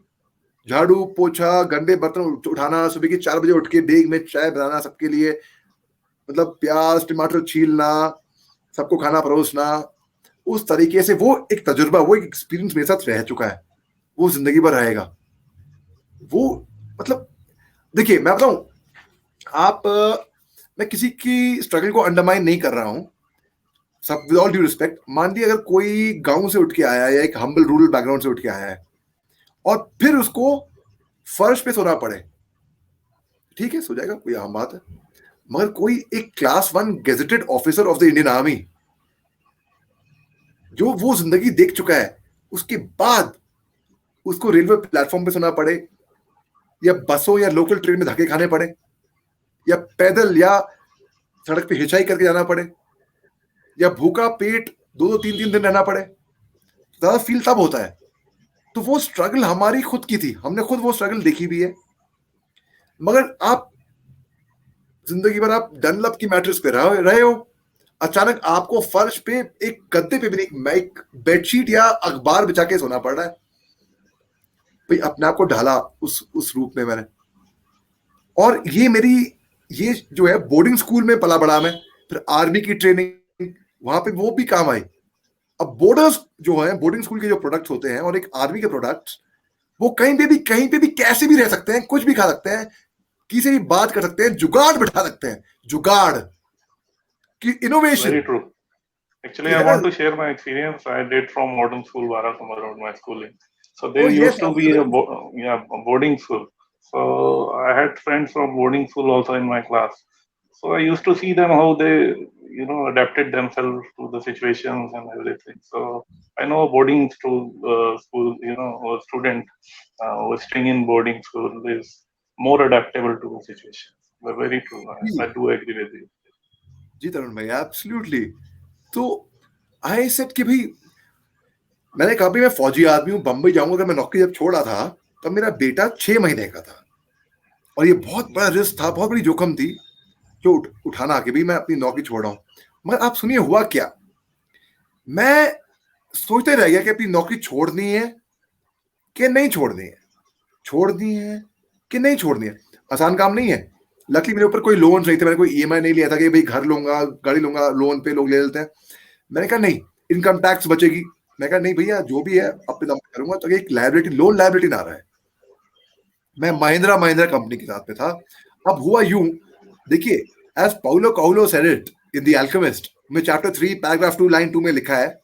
झाड़ू पोछा, गंदे बर्तन उठाना, सुबह के 4 बजे उठ के देग में चाय बनाना सबके लिए, मतलब प्याज टमाटर छीलना, सबको खाना परोसना, उस तरीके से। वो एक तजुर्बा, वो एक एक्सपीरियंस मेरे साथ रह चुका है, वो जिंदगी भर रहेगा वो। मतलब देखिए मैं बताऊं, मैं किसी की स्ट्रगल को अंडरमाइन नहीं कर रहा हूं, सब विद ऑल ड्यू रिस्पेक्ट। मान लीजिए अगर कोई गांव से उठ के आया है या एक हम्बल रूरल बैकग्राउंड से उठ के आया है, और फिर उसको फर्श पे सोना पड़े, ठीक है, सो जाएगा, कोई आम बात है। मगर कोई एक class 1 gazetted officer of the Indian army जो वो जिंदगी देख चुका है, उसके बाद उसको रेलवे प्लेटफॉर्म पे सोना पड़े, या बसों या लोकल ट्रेन में धक्के खाने पड़े, या पैदल या सड़क पे हिचाई करके जाना पड़े, या भूखा पेट 2-2 3-3 दिन रहना पड़े, ज्यादा फील तब होता है। तो वो स्ट्रगल हमारी खुद की थी, हमने खुद वो स्ट्रगल देखी भी है। मगर आप जिंदगी भर आप डनलप की मैट्रेस पे रहे हो, अचानक आपको फर्श पे एक गद्दे पे भी नहीं, एक बेडशीट या अखबार बिछा के सोना पड़ रहा है। भाई अपने आप को ढाला उस रूप में मैंने। और ये जो है बोर्डिंग स्कूल में पला बड़ा मैं, फिर आर्मी की ट्रेनिंग वहां पे वो भी काम आई। अब बॉर्डर्स जो है, बोर्डिंग स्कूल के जो प्रोडक्ट्स होते हैं और एक आर्मी के प्रोडक्ट्स, वो कहीं पे भी कैसे भी रह सकते हैं, कुछ भी खा सकते हैं, किसी भी बात कर सकते हैं, जुगाड़ बिठा सकते हैं, जुगाड़ की innovation. Very true. Actually, I है ना? want to share my experience. I did from modern school, Varasamar Road, my schooling. So Oh, there yes, used to be a absolutely. boarding school. So I had friends from boarding school also in my class. So I used to see them how they, adapted themselves to the situations and everything. So I know a school, a student who is staying in boarding school is more adaptable to the situations. But very true. I do agree with you. जी तरुण भाई, absolutely. तो I said कि भाई, मैंने कहा भी मैं फौजी आदमी हूँ, बंबई जाऊंगा। अगर मैं नौकरी जब छोड़ा था तब मेरा बेटा 6 महीने का था, और ये बहुत बड़ा रिस्क था, बहुत बड़ी जोखिम थी जो उठाना कि भाई मैं अपनी नौकरी छोड़ रहा हूँ। मगर आप सुनिए हुआ क्या, मैं सोचते रह गया कि अपनी नौकरी छोड़नी है कि नहीं छोड़नी है, छोड़नी है कि नहीं छोड़नी है। आसान काम नहीं है। लकीली मेरे ऊपर कोई लोन नहीं थे, मैंने कोई ईएमआई नहीं लिया था कि भाई घर लूंगा, गाड़ी लूंगा, लोन पे लोग ले लेते हैं। मैंने कहा नहीं, इनकम टैक्स बचेगी। मैं कहा नहीं भैया, जो भी है अपने दम पे करूंगा, तो एक लायबिलिटी, लोन लायबिलिटी ना रहा है। मैं महिंद्रा कंपनी के साथ में था। अब हुआ यूं, देखिए, as Paulo Coelho said it in the Alchemist में चैप्टर 3 पैराग्राफ 2 लाइन 2 में लिखा है,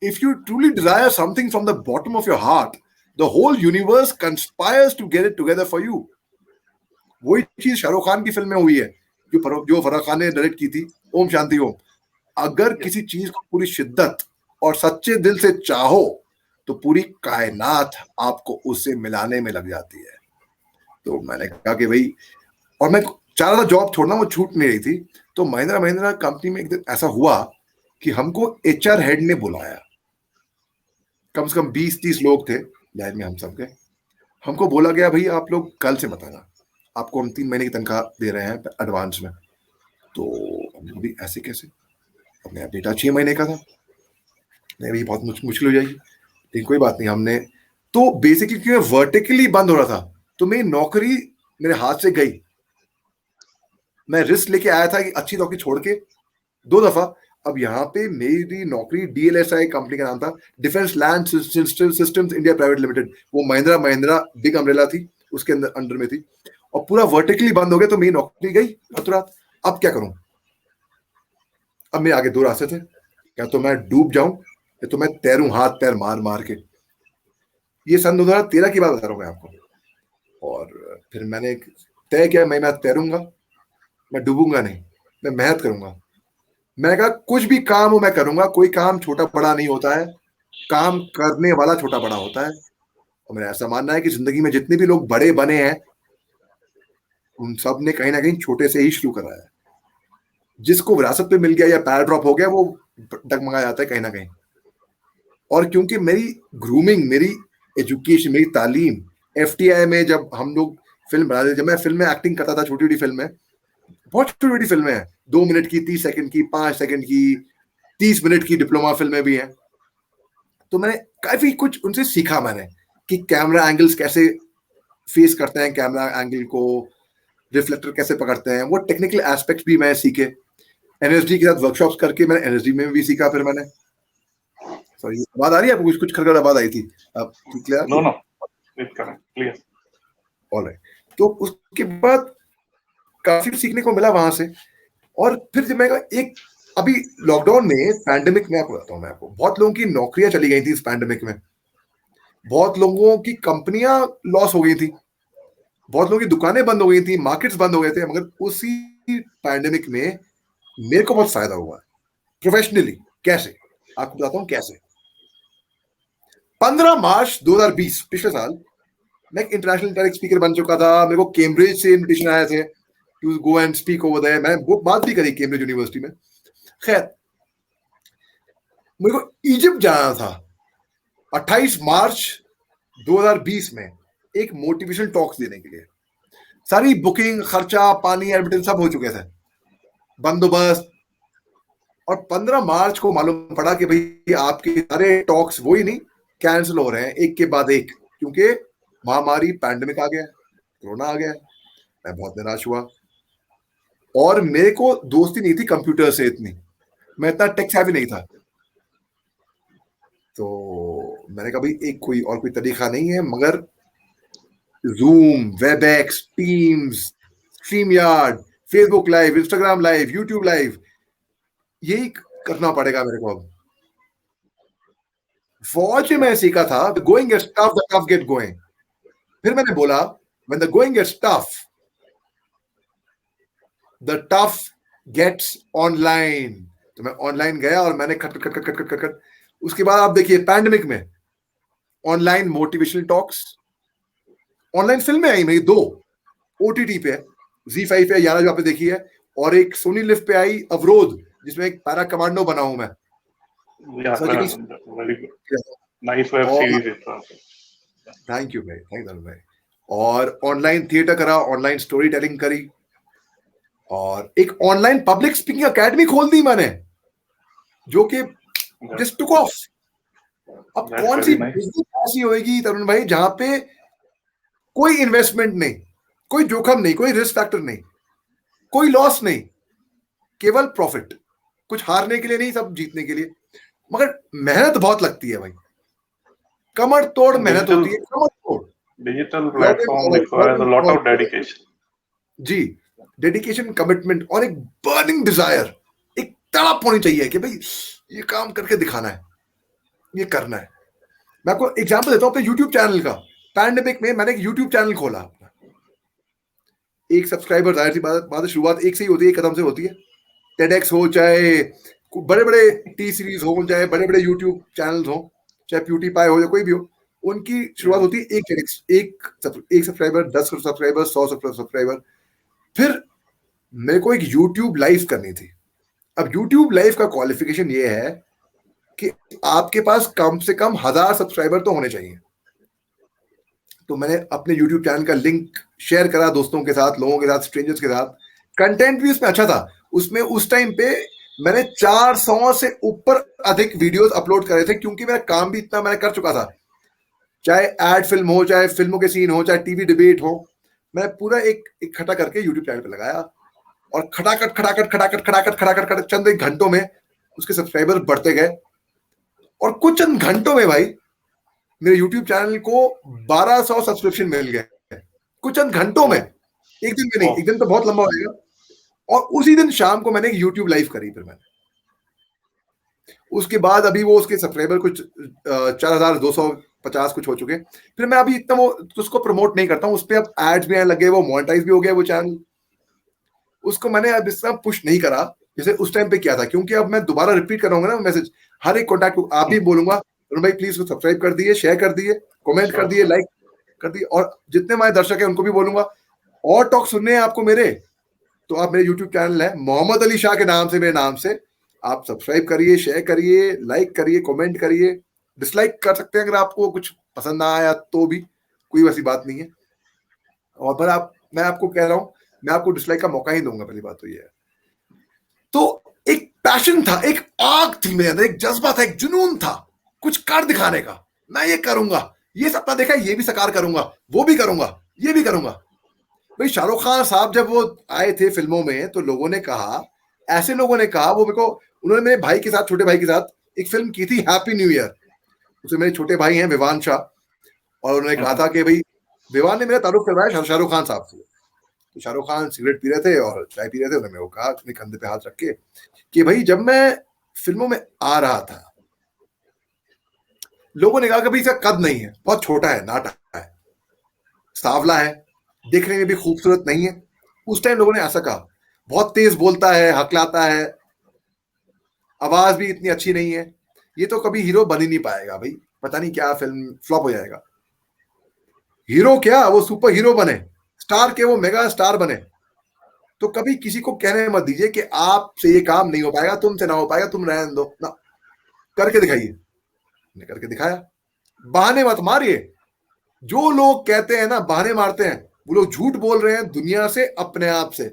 if you truly desire something from the bottom of your heart, the whole universe conspires to get it together for you. वही चीज शाहरुख खान की film में हुई है, जो फराह खान ने डायरेक्ट की थी, ओम शांति ओम। अगर किसी चीज को पूरी शिद्दत और सच्चे दिल से चाहो तो पूरी कायनात आपको उससे मिलाने में लग जाती है। तो मैंने कहा कि भाई, और मैं चाह रहा था जॉब छोड़ना, वो छूट नहीं रही थी। तो महिंद्रा कंपनी में एक दिन ऐसा हुआ कि हमको एचआर हेड ने बुलाया, कम से कम 20-30 लोग थे लाइन में हम सब के। हमको बोला गया भाई आप लोग कल से मत आना, आपको हम 3 महीने की तनख्वाह दे रहे हैं एडवांस में। तो हमने भी ऐसे कैसे, अब मेरा बेटा 6 महीने का था, नहीं भाई बहुत मुश्किल हो जाएगी। लेकिन कोई बात नहीं, हमने तो बेसिकली क्योंकि वर्टिकली बंद हो रहा था, तो मेरी नौकरी मेरे हाथ से गई। मैं रिस्क लेके आया था कि अच्छी नौकरी छोड़ के 2 दफा। अब यहाँ पे मेरी नौकरी डीएलएसआई कंपनी का नाम था, defence land systems India private limited. वो महिंद्रा बिग अम्ब्रेला थी, उसके अंडर में थी, और पूरा वर्टिकली बंद हो गया। तो मेरी नौकरी गई रात। अब क्या करूं? अब मेरे आगे 2 रास्ते थे, या तो मैं डूब जाऊं या तो मैं तैरूं हाथ पैर मार मार के। ये सन 2013 की बात बता रहा हूं मैं आपको। और फिर मैंने तय किया, मैं तैरूंगा, मैं डूबूंगा नहीं, मैं मेहनत करूंगा। मैंने कहा कुछ भी काम हो मैं करूंगा, कोई काम छोटा बड़ा नहीं होता है, काम करने वाला छोटा बड़ा होता है। और मेरा ऐसा मानना है कि जिंदगी में जितने भी लोग बड़े बने हैं, उन सब ने कहीं ना कहीं छोटे से ही शुरू करा है। जिसको विरासत पे मिल गया या पैर ड्रॉप हो गया, वो डगमगा जाता है कहीं ना कहीं। और क्योंकि मेरी ग्रूमिंग, मेरी एजुकेशन, मेरी तालीम एफटीआई में, जब हम लोग फिल्म बना रहे, जब मैं फिल्म में एक्टिंग करता था, छोटी छोटी फिल्में, बहुत छोटी छोटी फिल्में हैं, 2 मिनट की, 30 सेकंड की, 5 सेकंड की, 30 मिनट की डिप्लोमा फिल्में भी हैं। तो मैंने काफी कुछ उनसे सीखा मैंने, कि कैमरा एंगल्स कैसे फेस करते हैं, कैमरा एंगल को रिफ्लेक्टर कैसे पकड़ते हैं, वो टेक्निकल एस्पेक्ट भी मैं सीखे। एनएसडी के साथ वर्कशॉप्स करके मैंने एनएसडी में भी सीखा। फिर मैंने, सॉरी आवाज आ रही है आपको? कुछ खड़खड़ आवाज आई थी, अब clear? No, it's correct, clear. Alright. तो उसके बाद काफी सीखने को मिला वहां से। और फिर जब मैं एक, अभी लॉकडाउन में, पैंडेमिक में, आपको बताता हूँ मैं आपको, बहुत लोगों की नौकरियां चली गई थी इस पैंडेमिक में, बहुत लोगों की कंपनियां लॉस हो गई थी, बहुत लोगों की दुकानें बंद हो गई थी, मार्केट्स बंद हो गए थे, मगर उसी पैंडेमिक में मेरे को बहुत फायदा हुआ प्रोफेशनली। कैसे? आपको बताता हूँ कैसे। 15 मार्च 2020 पिछले साल मैं एक इंटरनेशनल टेक स्पीकर बन चुका था। मेरे को कैम्ब्रिज से इन्विटेशन आए थे to go and speak over there. मैंने वो बात भी करी कैम्ब्रिज यूनिवर्सिटी में। खैर, मेरे को इजिप्ट जाना था 28 मार्च 2020 में एक मोटिवेशनल टॉक्स देने के लिए। सारी बुकिंग, खर्चा पानी, एडमिटेंस सब हो चुके थे, बंदोबस्त। और 15 मार्च को मालूम पड़ा कि भाई आपके सारे टॉक्स वो ही नहीं, कैंसिल हो रहे हैं एक के बाद एक, क्योंकि महामारी पैंडेमिक आ गया, कोरोना आ गया। मैं बहुत निराश हुआ। और मेरे को दोस्ती नहीं थी कंप्यूटर से इतनी, मैं इतना टेक हैवी नहीं था। तो मैंने कहा भाई एक कोई तरीका नहीं है मगर zoom, Webex, teams, stream yard, Facebook live, Instagram live, YouTube live, यही करना पड़ेगा मेरे को अब। फौज में मैं सीखा था going gets tough, the tough get going. फिर मैंने बोला when the going gets tough, the tough gets online. तो मैं ऑनलाइन गया और मैंने खट खट खट खट खट खट खट। उसके बाद आप देखिए पैंडेमिक में ऑनलाइन मोटिवेशनल टॉक्स, ऑनलाइन फिल्में आई मेरी 2 ओटीटी पे, Z5 पे 11 जो आपने देखी है, और एक सोनी लिव पे आई अवरोध, जिसमें एक पैरा कमांडो बना हूं मैं, Yeah, surgical. very good. Nice web और series it was. Thank you भाई, थैंक यू भाई। और ऑनलाइन थिएटर करा, ऑनलाइन स्टोरी टेलिंग करी, और एक ऑनलाइन पब्लिक स्पीकिंग एकेडमी खोल दी मैंने, जो कि जस्ट टुक ऑफ। अब That's कौन सी very nice. बिजनेस ऐसी होगी तरुण भाई जहां पे कोई इन्वेस्टमेंट नहीं, कोई जोखिम नहीं, कोई रिस्क फैक्टर नहीं, कोई लॉस नहीं, केवल प्रॉफिट। कुछ हारने के लिए नहीं, सब जीतने के लिए। मगर मेहनत बहुत लगती है भाई, कमर तोड़ मेहनत होती है, कमर तोड़। Digital platform requires a lot of dedication. जी, डेडिकेशन, कमिटमेंट, और एक बर्निंग डिजायर, एक तड़प होनी चाहिए कि भाई ये काम करके दिखाना है, ये करना है। मैं आपको एग्जांपल देता हूं अपने यूट्यूब चैनल का। पैंडेमिक में मैंने एक यूट्यूब चैनल खोला अपना। एक सब्सक्राइबर, जाहिर सी बात है, शुरुआत एक से ही होती है, एक कदम से होती है। टेडेक्स हो, चाहे बड़े बड़े टी सीरीज हो, चाहे बड़े बड़े यूट्यूब चैनल्स हो, चाहे प्यूटीपाई हो या कोई भी हो, उनकी शुरुआत होती है एक सब्सक्राइबर, 10 सब्सक्राइबर, 100 सब्सक्राइबर। फिर मेरे को एक यूट्यूब लाइव करनी थी। अब यूट्यूब लाइव का क्वालिफिकेशन ये है कि आपके पास कम से कम 1000 सब्सक्राइबर तो होने चाहिए। तो मैंने अपने यूट्यूब चैनल का लिंक शेयर करा दोस्तों के साथ, लोगों के साथ, स्ट्रेंजर्स के साथ। कंटेंट भी उसमें अच्छा था। उसमें उस टाइम पे मैंने 400 से ऊपर अधिक वीडियोस अपलोड करे थे, क्योंकि मेरा काम भी इतना मैंने कर चुका था। चाहे एड फिल्म हो, चाहे फिल्मों के सीन हो, चाहे टीवी डिबेट हो, मैं पूरा एक इकट्ठा करके यूट्यूब चैनल पे लगाया। और खटाखट खटाखट खटाखट खटाखट खटाखट खटाखट चंद एक घंटों में उसके सब्सक्राइबर बढ़ते गए। और कुछ चंद घंटों में भाई मेरे YouTube चैनल को 1200 सब्सक्रिप्शन मिल गए, कुछ चंद घंटों में। एक दिन में नहीं, एक दिन तो बहुत लंबा होगा। और उसी दिन शाम को मैंने एक YouTube लाइव करी। फिर मैंने उसके बाद अभी वो उसके सब्सक्राइबर कुछ 4250 कुछ हो चुके। फिर मैं अभी इतना वो उसको प्रमोट नहीं करता हूँ, उस पर अब एड्स भी आने लगे, वो मोनेटाइज भी हो गया वो चैनल। उसको मैंने अब इस तरह पुश नहीं करा जैसे उस टाइम पे किया था, क्योंकि अब मैं दोबारा रिपीट करूंगा ना मैसेज हर एक कॉन्टैक्ट को। आप भी बोलूंगा भाई प्लीज सब्सक्राइब कर दिए, शेयर कर दिए, कमेंट कर दिए, लाइक कर दिए। और जितने हमारे दर्शक हैं उनको भी बोलूंगा, और टॉक सुनने हैं आपको मेरे, तो आप मेरे यूट्यूब चैनल है मोहम्मद अली शाह के नाम से, मेरे नाम से, आप सब्सक्राइब करिए, शेयर करिए, लाइक करिए, कमेंट करिए। डिसलाइक कर सकते हैं अगर आपको कुछ पसंद ना आया तो भी, कोई वैसी बात नहीं है। और पर मैं आपको कह रहा हूं, मैं आपको डिसलाइक का मौका ही दूंगा, पहली बात तो ये है। तो एक पैशन था, एक आग थी मेरे अंदर, एक जज्बा था, एक जुनून था कुछ कर दिखाने का। मैं ये करूंगा, ये सपना देखा, ये भी साकार करूंगा, वो भी करूंगा, ये भी करूंगा। भाई शाहरुख खान साहब जब वो आए थे फिल्मों में, तो लोगों ने कहा, ऐसे लोगों ने कहा, वो मेरे को, उन्होंने मेरे भाई के साथ, छोटे भाई के साथ एक फिल्म की थी हैप्पी न्यू ईयर। उसमें मेरे छोटे भाई हैं विवान शाह, और उन्होंने कहा था कि भाई, विवान ने मेरा तारुफ करवाया शाहरुख खान साहब से। तो शाहरुख खान सिगरेट पी रहे थे और चाय पी रहे थे, उन्होंने वो कहा अपने कंधे पे हाथ रख के कि भाई जब मैं फिल्मों में आ रहा था, लोगों ने कहा कि भाई इसका कद नहीं है, बहुत छोटा है, नाटा है, सांवला है, देखने में भी खूबसूरत नहीं है। उस टाइम लोगों ने ऐसा कहा, बहुत तेज बोलता है, हकलाता है, आवाज भी इतनी अच्छी नहीं है, ये तो कभी हीरो बन ही नहीं पाएगा भाई, पता नहीं क्या फिल्म फ्लॉप हो जाएगा। हीरो क्या, वो सुपर हीरो बने, स्टार के वो मेगा स्टार बने। तो कभी किसी को कहने मत दीजिए कि आपसे ये काम नहीं हो पाएगा, तुमसे ना हो पाएगा, तुम रहने दो ना, करके दिखाइए। ने करके दिखाया। बहाने मत मारिए। जो लोग कहते हैं ना बहाने मारते हैं, वो लोग झूठ बोल रहे हैं दुनिया से, अपने आप से।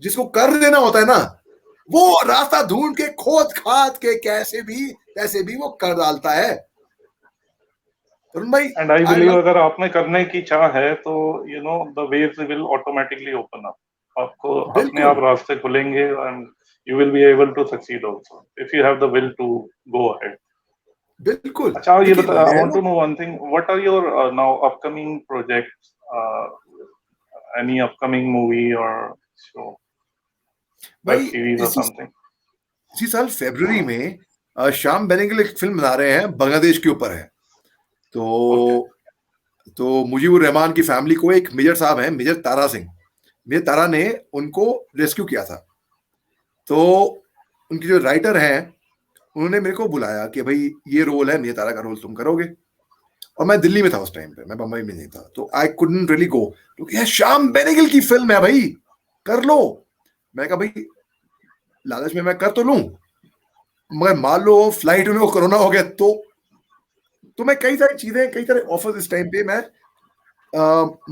जिसको कर देना होता है ना, वो रास्ता ढूंढ के खोद खाद के कैसे भी वो कर डालता है। तरुण भाई, and I I believe love. अगर आप में करने की चाह है तो the ways will automatically open up. आपको अपने बिल्कुल आप रास्ते खुलेंगे and you will be able to succeed also if you have the will to go ahead. बिल्कुल। अच्छा ये देखिए बता, आई मैं वांट ना to know one thing, what are your now upcoming projects, any upcoming movie और show, web भाई series और इसी समथिंग? इसी साल फरवरी में श्याम बेनेगल एक फिल्म बना रहे हैं, बांग्लादेश के ऊपर है। ओके। तो मुजीबुर रहमान की फैमिली को एक मेजर साहब हैं, मेजर तारा सिंह, मेजर तारा ने उनको रेस्क्यू किया था। तो उनके जो राइटर हैं, उन्होंने मेरे को बुलाया कि भाई ये रोल है, मेजर तारा का रोल तुम करोगे। और मैं दिल्ली में था उस टाइम पे, मैं बम्बई में नहीं था, तो आई कुडंट रियली गो, क्योंकि यार श्याम बेनेगल की फिल्म है भाई, कर लो। मैं कहा भाई लालच में मैं कर तो लूं, मगर मान लो फ्लाइट में वो कोरोना हो गया तो मैं कई सारी चीजें, कई सारे ऑफर्स इस टाइम पे मैं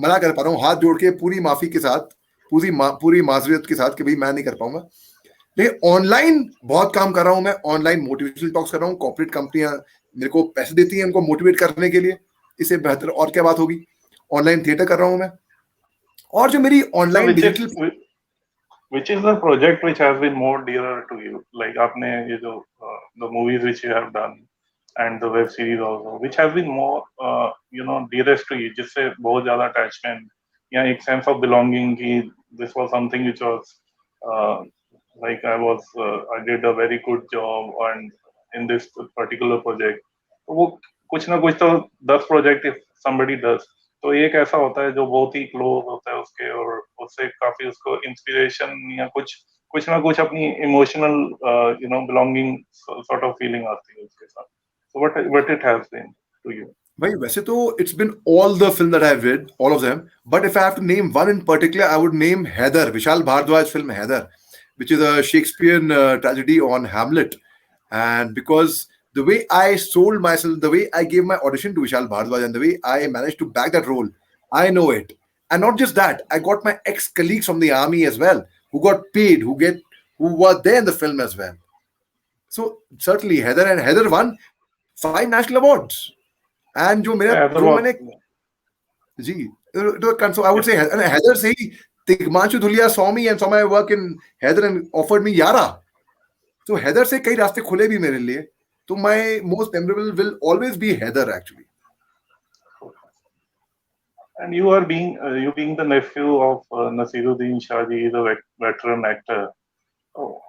मना कर पा रहा हूँ, हाथ जोड़ के पूरी माफी के साथ, पूरी माजरियत के साथ कि भाई मैं नहीं कर पाऊंगा। लेकिन ऑनलाइन बहुत काम कर रहा हूँ मैं, ऑनलाइन मोटिवेशनल टॉक्स कर रहा हूँ, कॉर्पोरेट कंपनियां मेरे को पैसे देती हैं उनको मोटिवेट करने के लिए। इससे बेहतर और क्या बात होगी। ऑनलाइन थिएटर कर रहा हूँ मैं, और जो मेरी सो online digital. which is the project which has been more dearer to you, like आपने ये जो the movies which you have done and the web series also, which has been more dearest to you, जिससे बहुत ज्यादा attachment या एक sense of belonging कि this was something which was uh, like I did a very good job and in this particular project, तो वो कुछ ना कुछ तो 10 प्रोजेक्ट if somebody does, तो एक ऐसा होता है जो बहुत ही क्लोज होता है उसके, और उससे काफी उसको इंस्पिरेशन या कुछ ना कुछ अपनी emotional belonging sort of feeling आती है उसके साथ। So what it has been to you? भाई वैसे तो it's been all the film that I have read, all of them, but if I have to name one in particular, I would name Heather, Vishal Bhardwaj film Heather, which is a Shakespearean tragedy on Hamlet. And because the way I sold myself, the way I gave my audition to Vishal Bhardwaj, and the way I managed to back that role, I know it. And not just that, I got my ex-colleagues from the army as well, who got paid, who were there in the film as well. So certainly Heather, and Heather won 5 national awards. And जो मैंने, जी, so I would say Heather से ही Tigmanshu Dhulia saw me and saw my work in Heather and offered me Yara. So Heather से कई रास्ते खुले भी मेरे लिए। तो my most memorable will always be Heather actually. And you being the nephew of Nasiruddin Shah ji, the veteran actor.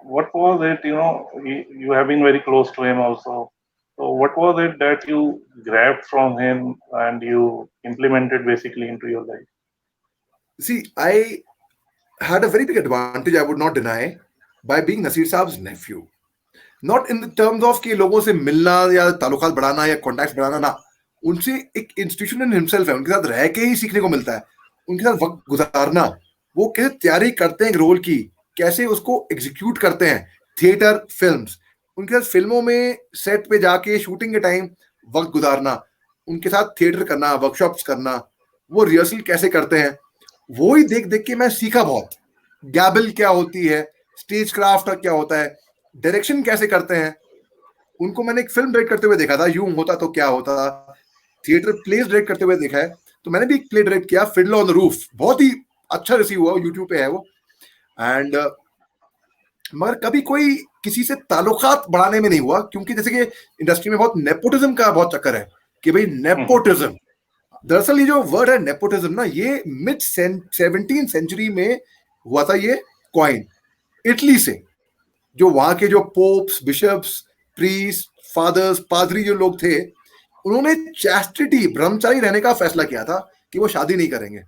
What was it? You have been very close to him also. So what was it that you grabbed from him and you implemented basically into your life? See, I had a very big advantage, I would not deny, by being Nasir Saab's nephew. Not in the terms of कि लोगों से मिलना या ताल्लुकात बढ़ाना या contacts बढ़ाना ना, उनसे एक इंस्टीट्यूशन इन हिमसेल्फ है, उनके साथ रह के ही सीखने को मिलता है, उनके साथ वक्त गुजारना, वो कैसे तैयारी करते हैं एक रोल की, कैसे उसको एग्जीक्यूट करते हैं, थिएटर फिल्म्स, उनके साथ फिल्मों में सेट पे जाके शूटिंग के टाइम वक्त गुजारना, उनके साथ थिएटर करना, वर्कशॉप्स करना, वो रिहर्सल कैसे करते हैं, वो ही देख देख के मैं सीखा बहुत। गैबल क्या होती है, स्टेज क्राफ्ट क्या होता है, डायरेक्शन कैसे करते हैं, उनको मैंने एक फिल्म डायरेक्ट करते हुए देखा था, यूं होता तो क्या होता, थिएटर प्लेस डायरेक्ट करते हुए देखा है। तो मैंने भी एक प्ले डायरेक्ट किया, फिडलर ऑन द रूफ, बहुत ही अच्छा रिसीव हुआ, यूट्यूब पे है वो। एंड मगर कभी कोई किसी से ताल्लुकात बढ़ाने में नहीं हुआ, क्योंकि जैसे कि इंडस्ट्री में बहुत नेपोटिज्म का बहुत चक्कर है कि भाई नेपोटिज्म, दरअसल ये जो वर्ड है नेपोटिज्म ना, ये मिड 17th सेंचुरी में हुआ था ये कॉइन, इटली से। जो वहां के जो पोप्स, बिशप्स, प्रीस्ट, फादर्स, पादरी जो लोग थे, उन्होंने चैस्टिटी, ब्रह्मचारी रहने का फैसला किया था कि वो शादी नहीं करेंगे।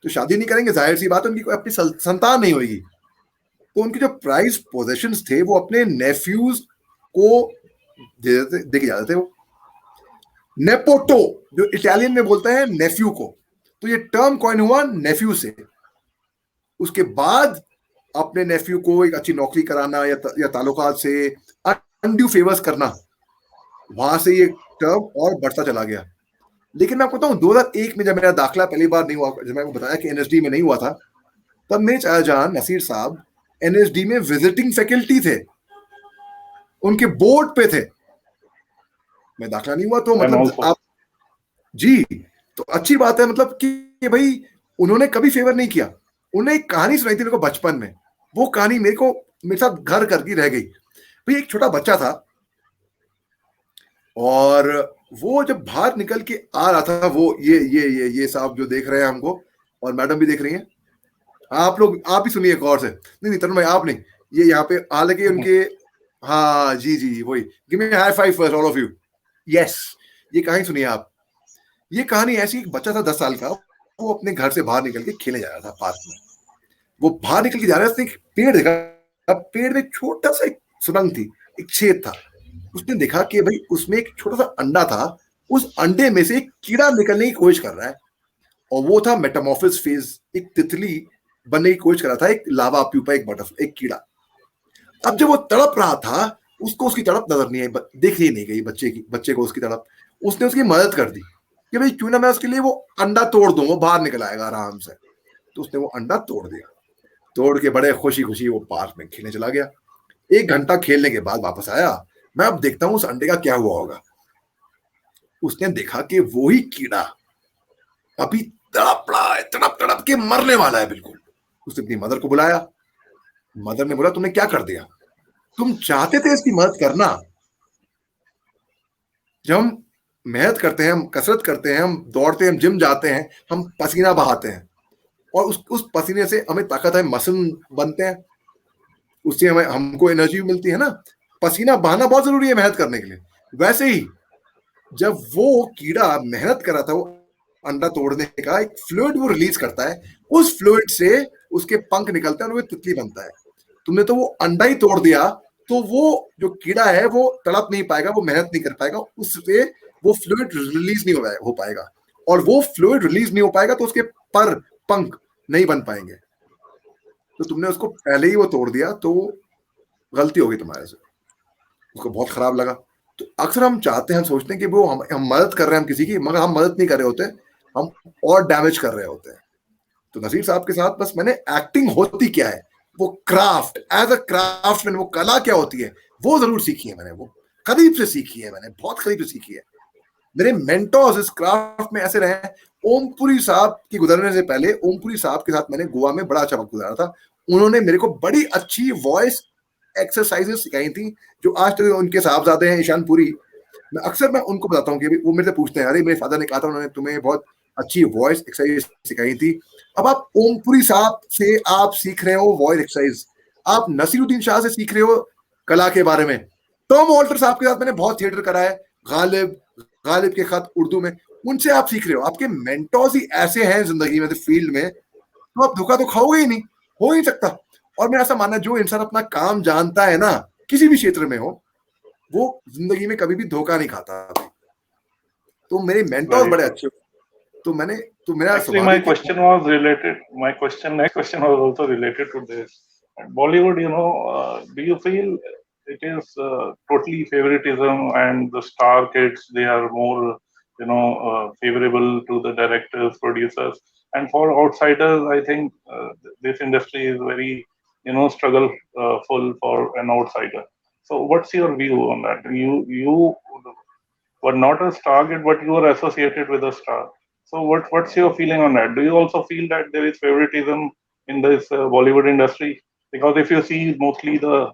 तो शादी नहीं करेंगे, जाहिर सी बात है उनकी कोई अपनी संतान नहीं होगी। तो उनके जो प्राइज पोजेशंस थे वो अपने नेफ्यूज को देके जाते थे। वो नेपोटो, जो इटालियन में बोलते हैं नेफ्यू को, तो ये टर्म कॉइन हुआ नेफ्यू से। उसके बाद अपने नेफ्यू को एक अच्छी नौकरी कराना या ताल्लुकात से अनड्यू फेवर्स करना, वहां से ये टर्म और बढ़ता चला गया। लेकिन मैं आपको बताऊं, 2001 में जब मेरा दाखिला पहली बार नहीं हुआ, जब मैंने बताया कि एनएसडी में नहीं हुआ था, तब मेरे चाचा जान नसीर साहब एनएसडी में विजिटिंग फैकल्टी थे, उनके बोर्ड पे थे। मैं दाखिला नहीं हुआ तो मतलब आप जी, तो अच्छी बात है मतलब कि भाई उन्होंने कभी फेवर नहीं किया। उन्होंने एक कहानी सुनाई थी मेरे को बचपन में, वो कहानी मेरे साथ घर करके रह गई। भाई एक छोटा बच्चा था और वो जब बाहर निकल के आ रहा था, वो ये साहब जो देख रहे हैं हमको, और मैडम भी देख रही हैं, आप लोग आप भी सुनिए गौर से। नहीं तरुण भाई आप नहीं, ये यहाँ पे हालांकि उनके, हाँ जी वही, give me high five first all of you, yes. ये कहानी सुनिए आप। ये कहानी ऐसी, एक बच्चा था 10 साल का, वो अपने घर से बाहर निकल के खेलने जा रहा था पार्क में। वो बाहर निकल के जा रहा था, उसने एक पेड़ देखा। अब पेड़ में छोटा सा एक सुरंग थी, एक छेद था। उसने देखा कि भाई उसमें एक छोटा सा अंडा था, उस अंडे में से एक कीड़ा निकलने की कोशिश कर रहा है, और वो था मेटामॉर्फिस फेज, एक तितली बनने की कोशिश कर रहा था, एक लावा प्यूपा, एक बटरफ्लाई, एक कीड़ा। अब जब वो तड़प रहा था, उसको उसकी तड़प नजर नहीं आई, देख ही नहीं गई बच्चे को उसकी तड़प। उसने उसकी मदद कर दी कि भाई क्यों ना मैं उसके लिए वो अंडा तोड़ दूं, वो बाहर निकल आएगा आराम से। तो उसने वो अंडा तोड़ दिया, तोड़ के बड़े खुशी खुशी वो पार्क में खेलने चला गया। 1 घंटा खेलने के बाद वापस आया, मैं अब देखता हूं उस अंडे का क्या हुआ होगा। उसने देखा कि वो ही कीड़ा अभी तड़प रहा है, तड़प तड़प के मरने वाला है बिल्कुल। उसने अपनी मदर को बुलाया। मदर ने बोला तुमने क्या कर दिया, तुम चाहते थे इसकी मदद करना। जब हम मेहनत करते हैं, हम कसरत करते हैं, हम दौड़ते हैं, हम जिम जाते हैं, हम पसीना बहाते हैं, और उस पसीने से हमें ताकत है, मसल बनते हैं, उससे हमें हमको एनर्जी भी मिलती है ना। पसीना बहाना बहुत जरूरी है मेहनत करने के लिए। वैसे ही जब वो कीड़ा मेहनत कर रहा था, वो अंडा तोड़ने का एक फ्लूइड वो रिलीज करता है, उस फ्लूइड से उसके पंख निकलते हैं और वो तितली बनता है। तुमने तो वो अंडा ही तोड़ दिया, तो वो जो कीड़ा है वो तड़प नहीं पाएगा, वो मेहनत नहीं कर पाएगा, उससे वो फ्लूइड रिलीज नहीं हो पाएगा, और वो फ्लूइड रिलीज नहीं हो पाएगा तो उसके पर पंख नहीं बन पाएंगे। तो तुमने उसको पहले ही वो तोड़ दिया, तो गलती होगी तुम्हारे से। उसको बहुत खराब लगा। तो अक्सर हम चाहते हैं, हम सोचते हैं कि वो हम मदद कर रहे हैं हम किसी की, मगर हम मदद नहीं कर रहे होते, हम और डैमेज कर रहे होते हैं। तो नसीर साहब के साथ बस मैंने एक्टिंग होती क्या है, वो क्राफ्ट, एज अ क्राफ्टमैन, वो कला क्या होती है, वो जरूर सीखी है मैंने, वो करीब से सीखी है मैंने, बहुत करीब से सीखी है। मेरे मेंटोर्स इस क्राफ्ट में ऐसे रहे हैं। ओमपुरी साहब की गुजरने से पहले, ओमपुरी साहब के साथ मैंने गोवा में बड़ा अच्छा वक्त गुजारा था। उन्होंने मेरे को बड़ी अच्छी वॉइस एक्सरसाइजेस सिखाई थी, जो आज तक उनके साहबजादे हैं ईशान पुरी, मैं उनको बताता हूँ कि वो मेरे से पूछते हैं, अरे मेरे फादर ने कहा था उन्होंने तुम्हें बहुत अच्छी वॉइस एक्सरसाइज सिखाई थी। अब आप ओमपुरी साहब से आप सीख रहे हो वॉइस एक्सरसाइज, आप नसीरुद्दीन शाह से सीख रहे हो कला के बारे में, टॉम वॉल्टर साहब के साथ मैंने बहुत थिएटर करा है, गालिब के खत उर्दू में, उनसे आप सीख रहे हो। आपके मेंटोर्स ही ऐसे हैं जिंदगी में, फील्ड में, तो आप धोखा तो खाओगे ही नहीं, हो ही सकता। और मेरा ऐसा मानना है, जो इंसान अपना काम जानता है ना, किसी भी क्षेत्र में हो, वो जिंदगी में कभी भी धोखा नहीं खाता। तो मेरे मेंटोर्स बड़े अच्छे, तो मेरा Actually, my question was related. Next question was also related to this. Bollywood, do you feel it is totally favoritism, and the star kids, they are more, favorable to the directors, producers, and for outsiders, I think this industry is very, struggle full for an outsider. So, what's your view on that? You were not a star kid, but you were associated with a star. So what's your feeling on that? Do you also feel that there is favoritism in this Bollywood industry? Because if you see mostly the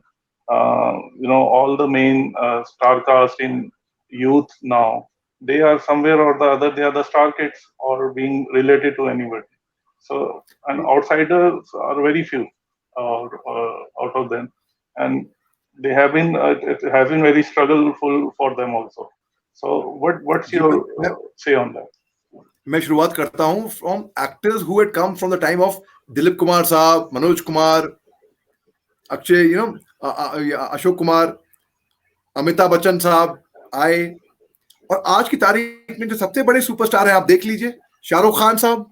all the main star cast in youth now, they are somewhere or the other, they are the star kids or being related to anybody. So and outsiders are very few out of them, and they have been it has been very struggleful for them also. So what's your say on that? मैं शुरुआत करता हूँ from actors who had come from the time of Dilip Kumar साहब, मनोज कुमार, अक्षय, अशोक कुमार, अमिताभ बच्चन साहब आए। और आज की तारीख में जो सबसे बड़े सुपरस्टार हैं आप देख लीजिए, शाहरुख खान साहब,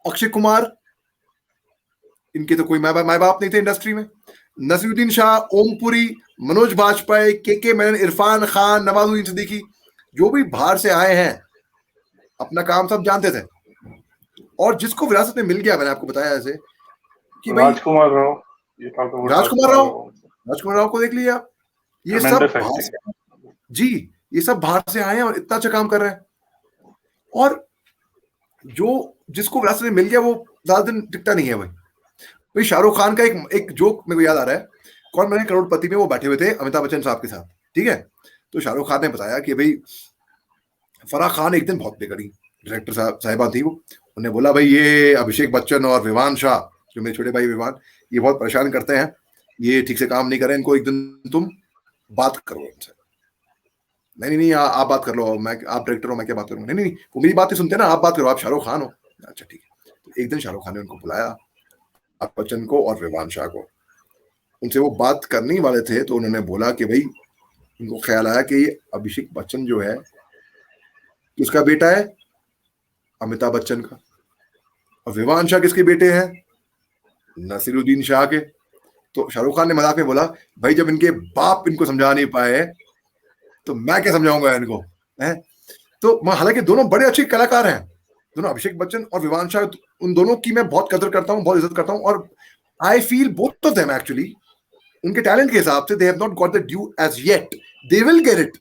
अक्षय कुमार, इनके तो कोई माँ बाप नहीं थे इंडस्ट्री में, नसीरुद्दीन शाह, ओमपुरी, मनोज बाजपेयी, के मेनन, इरफान खान, नवाजुद्दीन सिद्दीकी, जो भी बाहर से आए हैं अपना काम सब जानते थे। और जिसको विरासत में मिल गया, मैंने आपको बताया ऐसे कि भाई राजकुमार Rao, you talk about Rajkumar Rao, Rao. राजकुमार राव को देख लीजिए आप, ये सब Tremendous बाहर acting. से, जी, ये सब बाहर से आए हैं और इतना अच्छा काम कर रहे हैं। और जो जिसको विरासत में मिल गया वो ज्यादा दिन टिकता नहीं है। भाई शाहरुख खान का एक जोक मेरे को याद आ रहा है, कौन बने करोड़पति में वो बैठे हुए थे अमिताभ बच्चन साहब के साथ, ठीक है। तो शाहरुख खान ने बताया कि भाई फराह खान एक दिन बहुत बिगड़ी, डायरेक्टर साहिबा थी वो, उन्हें बोला भाई ये अभिषेक बच्चन और विवान शाह, जो मेरे छोटे भाई विवान, ये बहुत परेशान करते हैं, ये ठीक से काम नहीं कर रहे, इनको एक दिन तुम बात करो इनसे। नहीं नहीं नहीं, आप बात कर लो, मैं, आप डायरेक्टर हो, मैं क्या बात करूंगा, नहीं नहीं, वो मेरी बात ही सुनते ना, आप बात करो, आप शाहरुख खान हो। अच्छा ठीक है। तो एक दिन शाहरुख खान ने उनको बुलाया, अमिताभ बच्चन को और विवान शाह को, उनसे वो बात करने ही वाले थे, तो उन्होंने बोला कि भाई उनको ख्याल आया कि अभिषेक बच्चन जो है किसका बेटा है, अमिताभ बच्चन का, और विवान शाह किसके बेटे हैं, नसीरुद्दीन शाह के। तो शाहरुख खान ने मजाक में बोला भाई जब इनके बाप इनको समझा नहीं पाए तो मैं क्या समझाऊंगा इनको, है। तो हालांकि दोनों बड़े अच्छे कलाकार हैं, दोनों अभिषेक बच्चन और विवान शाह, उन दोनों की मैं बहुत कदर करता हूँ, बहुत इज्जत करता हूँ, और I feel both of them actually उनके टैलेंट के हिसाब से they have not got the due age yet, they will get it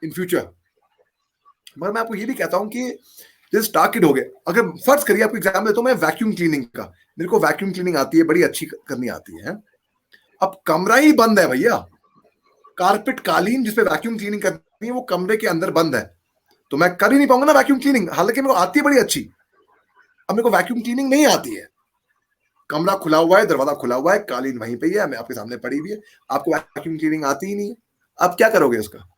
in future. मगर मैं आपको ये भी कहता हूँ कि जैसे स्टार किड हो गए, अगर फर्ज करिए आपको एग्जाम देता हूँ मैं वैक्यूम क्लीनिंग का, मेरे को वैक्यूम क्लीनिंग आती है, बड़ी अच्छी करनी आती है। अब कमरा ही बंद है भैया, कारपेट कालीन जिसपे वैक्यूम क्लीनिंग करनी है वो कमरे के अंदर बंद है, तो मैं कर ही नहीं पाऊंगा ना वैक्यूम क्लीनिंग, हालांकि मेरे को आती है बड़ी अच्छी। अब मेरे को वैक्यूम क्लीनिंग नहीं आती है, कमरा खुला हुआ है, दरवाजा खुला हुआ है, कालीन वहीं पे ही है, मैं आपके सामने पड़ी हुई है, आपको वैक्यूम क्लीनिंग आती ही नहीं है, आप क्या करोगे उसका।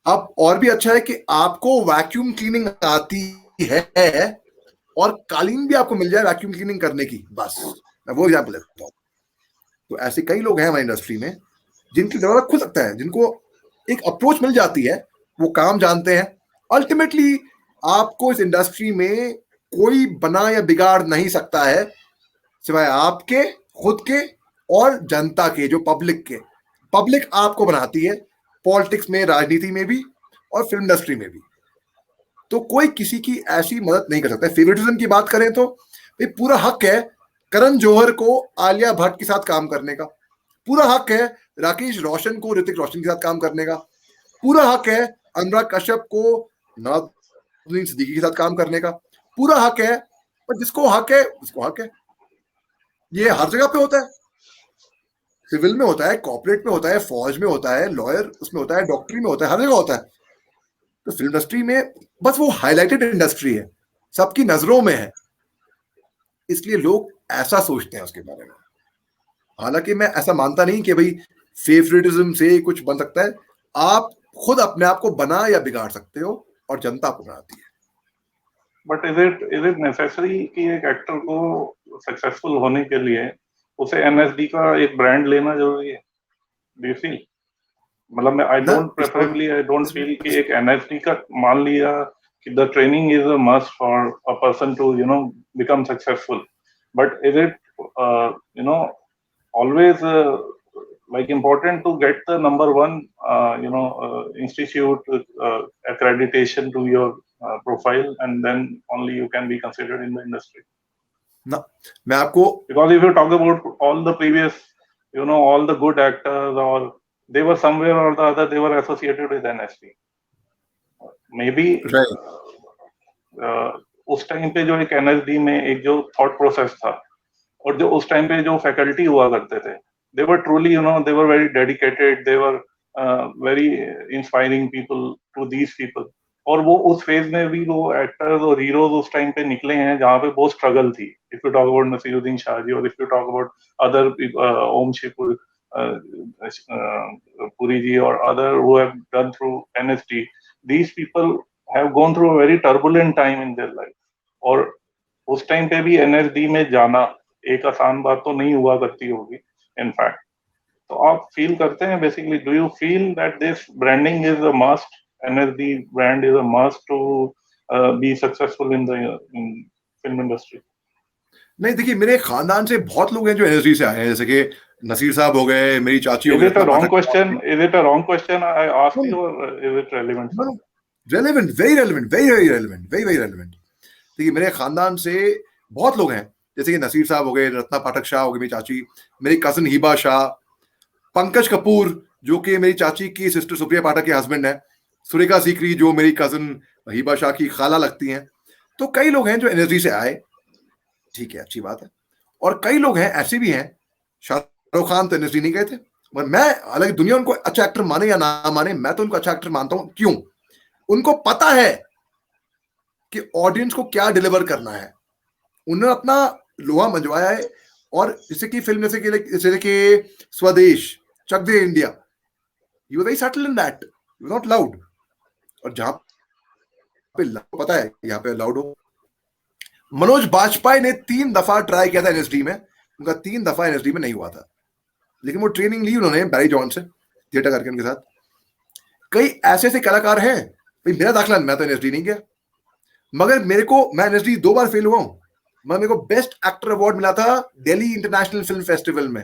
अब और भी अच्छा है कि आपको वैक्यूम क्लीनिंग आती है और कालीन भी आपको मिल जाए वैक्यूम क्लीनिंग करने की, बस मैं वो एग्जाम्पल देता हूँ। तो ऐसे कई लोग हैं हमारी इंडस्ट्री में जिनकी दरवाजा खुल सकता है, जिनको एक अप्रोच मिल जाती है, वो काम जानते हैं। अल्टीमेटली आपको इस इंडस्ट्री में कोई बना या बिगाड़ नहीं सकता है सिवाय आपके खुद के और जनता के, जो पब्लिक के। पब्लिक आपको बनाती है, पॉलिटिक्स में, राजनीति में भी और फिल्म इंडस्ट्री में भी। तो कोई किसी की ऐसी मदद नहीं कर सकता। फेवरेटिज्म की बात करें तो भाई पूरा हक है करण जौहर को आलिया भट्ट के साथ काम करने का, पूरा हक है राकेश रोशन को ऋतिक रोशन के साथ काम करने का, पूरा हक है अनुराग कश्यप को नवाजुद्दीन सिद्दीकी के साथ काम करने का, पूरा हक है। पर जिसको हक है उसको हक है, ये हर जगह पे होता है, सिविल में होता है, कॉर्पोरेट में होता है, फौज में होता है, लॉयर उसमें होता है, डॉक्टरी में होता है, हर जगह होता है। तो फिल्म इंडस्ट्री में बस वो हाईलाइटेड इंडस्ट्री है, सबकी नजरों में है, इसलिए लोग ऐसा सोचते हैं उसके बारे में। हालांकि मैं ऐसा मानता नहीं कि भाई फेवरेटिज्म से कुछ बन सकता है, आप खुद अपने आप को बना या बिगाड़ सकते हो और जनता आपको बनाती है। बट इज इट नेसेसरी कि एक एक्टर को सक्सेसफुल होने के लिए उसे एनएसडी का एक ब्रांड लेना जरूरी है? Do you feel? मतलब मैं ना आई डोंट फील कि एक एनएसडी का, मान लिया कि the training is a must for a person to become successful, but is it always like important to get the number one institute accreditation to your profile, and then only you can be considered in the industry? ना मैं आपको, Because if you talk about all the previous, all the good actors, or they were somewhere or the other, they were associated with NSD. Maybe उस time पे जो एक NSD में एक जो थॉट प्रोसेस था, और जो उस टाइम पे जो फैकल्टी हुआ करते थे, they were truly, they were very dedicated, they were very inspiring people to these people. और वो उस फेज में भी वो एक्टर्स और हीरोज उस टाइम पे निकले हैं जहाँ पे बहुत स्ट्रगल थी। If you talk about Naseeruddin Shah ji, और if you talk about other Om Shivpur Puri ji, और other who have done through NSD, these people have gone through a very turbulent time in their life. और उस टाइम पे भी एनएसडी में जाना एक आसान बात तो नहीं हुआ करती होगी इनफैक्ट. तो आप फील करते हैं basically, do you feel that this branding is a must, NSD brand is a must to be successful in the film industry? नहीं, देखिए मेरे खानदान से बहुत लोग हैं जो एनएसडी से आए हैं, जैसे कि नसीर साहब हो गए, मेरी चाची हो Is गई it a Ratna wrong Pathak. question? Is it a wrong question I asked No, you, or is it relevant? no, relevant, very relevant, very relevant, very relevant. देखिए मेरे खानदान से बहुत लोग हैं, जैसे कि नसीर साहब हो गए, रत्ना पाठक शाह हो गई मेरी चाची, मेरी कजन हिबा शाह, पंकज कपूर जो कि मेरी चाची की सिस्टर सुप्रिया पाठक के हस्बैंड है, सुरेखा सीकरी जो मेरी कजन हिबा शाह की खाला लगती हैं. तो कई लोग हैं जो एनएसडी से आए, ठीक है, अच्छी बात है. और कई लोग हैं ऐसे भी हैं, शाहरुख खान तो एनएसडी नहीं गए थे, मगर मैं, हालांकि दुनिया उनको अच्छा एक्टर माने या ना माने, मैं तो उनको अच्छा एक्टर मानता हूं. क्यों? उनको पता है कि ऑडियंस को क्या डिलीवर करना है. उन्होंने अपना लोहा मंजवाया है. और जैसे कि फिल्म जैसे कि Swades, Chak De India, you were very subtle in that, you not loud. और जहां पे पता है यहाँ पे लाउड हो. मनोज बाजपेयी ने 3 दफा ट्राई किया था एनएसडी में, उनका 3 दफा एनएसडी में नहीं हुआ था, लेकिन वो ट्रेनिंग ली उन्होंने बैरी जॉन से, थिएटर करके उनके साथ. कई ऐसे ऐसे कलाकार हैं, भाई मेरा दाखिला, मैं तो एनएसडी नहीं गया, मगर मैं एनएसडी 2 बार फेल हुआ हूं, मगर मेरे को बेस्ट एक्टर अवार्ड मिला था दिल्ली इंटरनेशनल फिल्म फेस्टिवल में.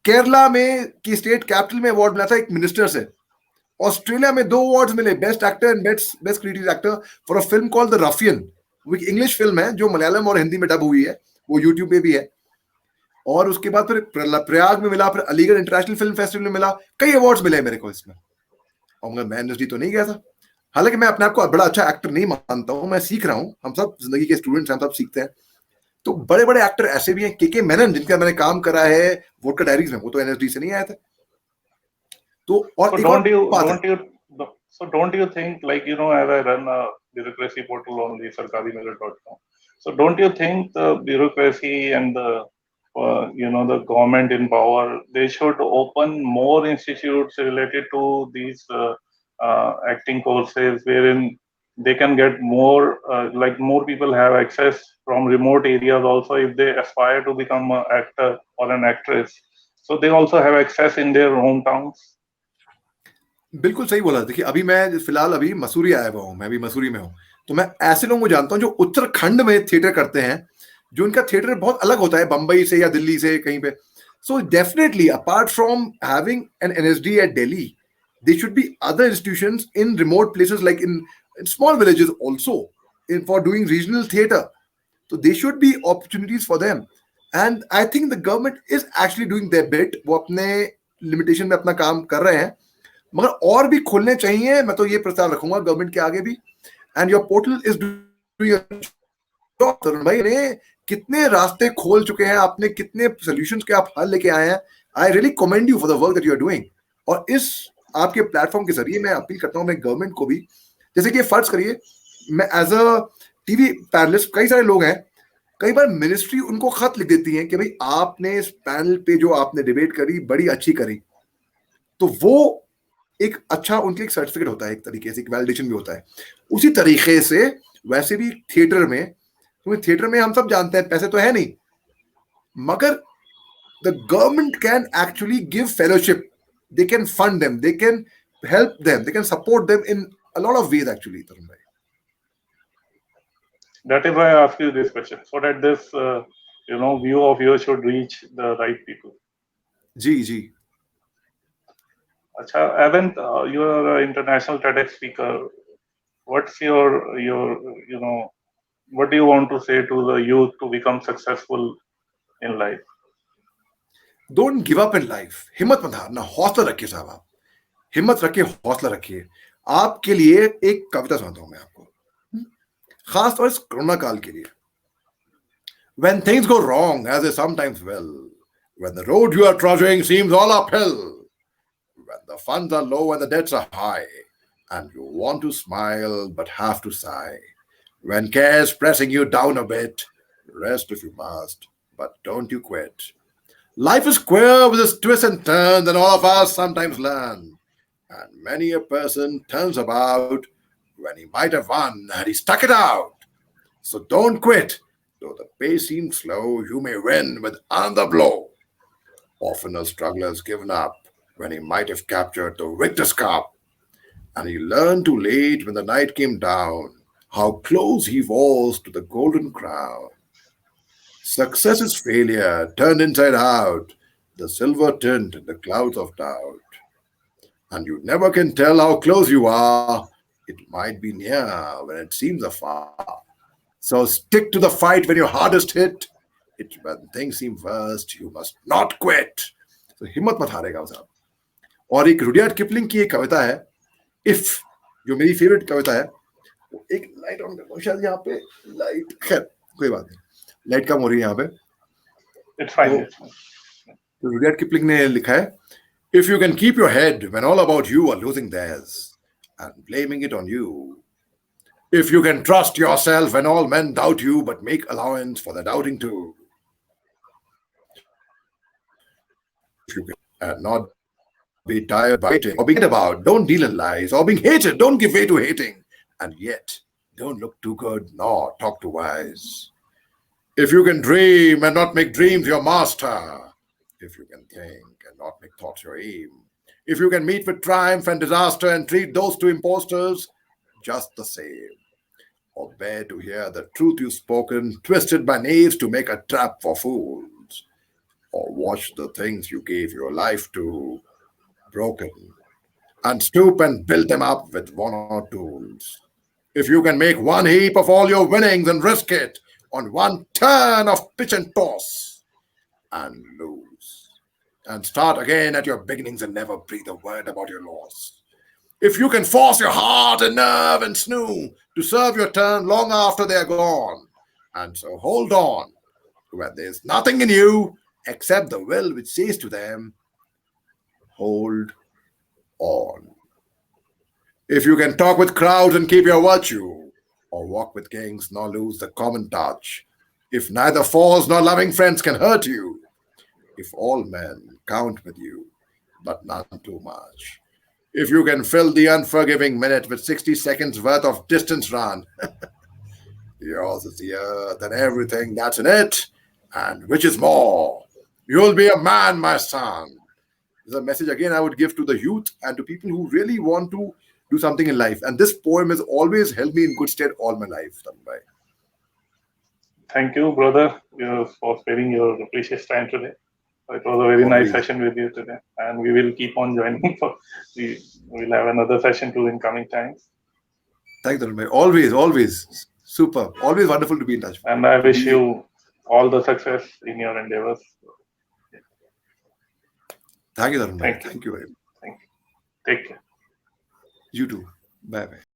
केरला में की स्टेट कैपिटल में अवार्ड मिला था एक मिनिस्टर से. ऑस्ट्रेलिया में 2 अवार्ड्स मिले, best actor and best creative actor for a film called the Rafiyan. वो एक इंग्लिश फिल्म है जो मलयालम और हिंदी में डब हुई है, वो यूट्यूब पे भी है. और उसके बाद फिर प्रयाग में मिला, फिर अलीगढ़ इंटरनेशनल फिल्म फेस्टिवल में मिला, कई अवार्ड्स मिले मेरे को इसमें. और मगर मैं एनएसडी तो नहीं गया था. हालांकि मैं अपने आप को बड़ा अच्छा एक्टर नहीं मानता हूं, मैं सीख रहा हूं, हम सब जिंदगी के स्टूडेंट्स हैं, हम सब सीखते हैं. तो बड़े बड़े एक्टर ऐसे भी हैं, के मेनन जिनका मैंने काम करा है वोडका डायरीज में, वो तो एनएसडी से नहीं आया था. तो और So एक और बात है, don't you think, like, you know, as I run a bureaucracy portal on the sarkarimirror.com, so don't you think the bureaucracy and the you know, the government in power, they should open more institutes related to these acting courses wherein they can get more like more people have access from remote areas also if they aspire to become an actor or an actress, so they also have access in their hometowns. बिल्कुल सही बोला. देखिए अभी मैं फिलहाल अभी मसूरी आया हुआ हूँ, मैं भी मसूरी में हूँ, तो मैं ऐसे लोगों को जानता हूँ जो उत्तराखंड में थिएटर करते हैं, जो उनका थिएटर बहुत अलग होता है बंबई से या दिल्ली से कहीं पे. So definitely apart from having an NSD at Delhi, there should be other institutions in remote places like in small villages also for doing regional theater. So there should be opportunities for them, and I think the government is actually doing their bit. वो अपने limitation में अपना काम कर रहे हैं, मगर और भी खोलने चाहिए. मैं तो ये प्रस्ताव रखूंगा गवर्नमेंट के आगे भी. And your portal is doing Tarun भाई ने कितने रास्ते खोल चुके हैं, आपने कितने सॉल्यूशंस के आप हल लेके आए हैं. I really commend you for the work that you are doing. और इस आपके प्लेटफॉर्म के जरिए मैं अपील करता हूं अपने गवर्नमेंट को भी, जैसे कि फर्ज करिए मैं एज अ टीवी पैनलिस्ट, कई सारे लोग हैं, कई बार मिनिस्ट्री उनको खत लिख देती है कि भाई आपने इस पैनल पे जो आपने डिबेट करी बड़ी अच्छी करी, तो वो एक अच्छा उनके एक सर्टिफिकेट होता है, एक तरीके से एक वैलिडेशन भी होता है. उसी तरीके से वैसे भी थिएटर में, क्योंकि थिएटर में हम सब जानते हैं पैसे तो है नहीं, मगर the government can actually give fellowship, they can fund them, they can help them, they can support them in a lot of ways actually. Tarun bhai, That is why I ask you this question, so that this you know, view of yours should reach the right people. Ji. Acha, Evan, you are an international TEDx speaker. What's your you know, what do you want to say to the youth to become successful in life? Don't give up in life. हिम्मत मत हारना, हौसला रखिए साहब, आप हिम्मत रखिए, हौसला रखिए. आपके लिए एक कविता सुनाता हूं मैं आपको, खास तौर से कोरोना काल के लिए. When things go wrong, as they sometimes will, when the road you are trudging seems all uphill, when the funds are low and the debts are high, and you want to smile but have to sigh, when care's pressing you down a bit, rest if you must, but don't you quit. Life is queer with its twists and turns, and all of us sometimes learn. And many a person turns about when he might have won had he stuck it out. So don't quit. Though the pace seems slow, you may win with another blow. Often a struggler has given up when he might have captured the victor's cup. And he learned too late when the night came down how close he was to the golden crown. Success is failure turned inside out, the silver tint in the clouds of doubt. And you never can tell how close you are. It might be near when it seems afar. So stick to the fight when you're hardest hit. It when things seem worst, you must not quit. So हिम्मत मत हारेगा साहब. और एक Rudyard Kipling की एक कविता है, if, जो मेरी फेवरेट कविता है. वो एक लाइट ऑन कर, शायद यहाँ पे लाइट, खैर कोई बात नहीं, लाइट कम हो रही है यहाँ पे. It's fine. तो It's fine. रुडियार्ड किपलिंग ने लिखा है, if you can keep your head when all about you are losing theirs and blaming it on you. If you can trust yourself when all men doubt you but make allowance for the doubting too. If you can not be tired by hating or being about, don't deal in lies, or being hated, don't give way to hating. And yet, don't look too good nor talk too wise. If you can dream and not make dreams your master. If you can think and not make thoughts your aim. If you can meet with triumph and disaster and treat those two impostors just the same. Or bear to hear the truth you've spoken, twisted by knaves to make a trap for fools. Or watch the things you gave your life to broken, and stoop and build them up with one or tools. If you can make one heap of all your winnings and risk it on one turn of pitch and toss, and lose, and start again at your beginnings and never breathe a word about your loss. If you can force your heart and nerve and snoo to serve your turn long after they're gone, and so hold on when there's nothing in you except the will which says to them, hold on. If you can talk with crowds and keep your virtue, or walk with kings nor lose the common touch, if neither foes nor loving friends can hurt you, if all men count with you, but none too much, if you can fill the unforgiving minute with 60 seconds worth of distance run, yours is the earth and everything that's in it, and which is more, you'll be a man, my son. This is a message again I would give to the youth and to people who really want to do something in life. And this poem has always held me in good stead all my life, Tanmay. Thank you, brother, for sparing your precious time today. It was a very nice session with you today, and we will keep on joining. We will have another session too in coming times. Thanks, Tanmay. Always super. Always wonderful to be in touch. And I wish you all the success in your endeavors. Thank you, Tanmay. Thank you very much. Thank you. Take care. You too. Bye-bye.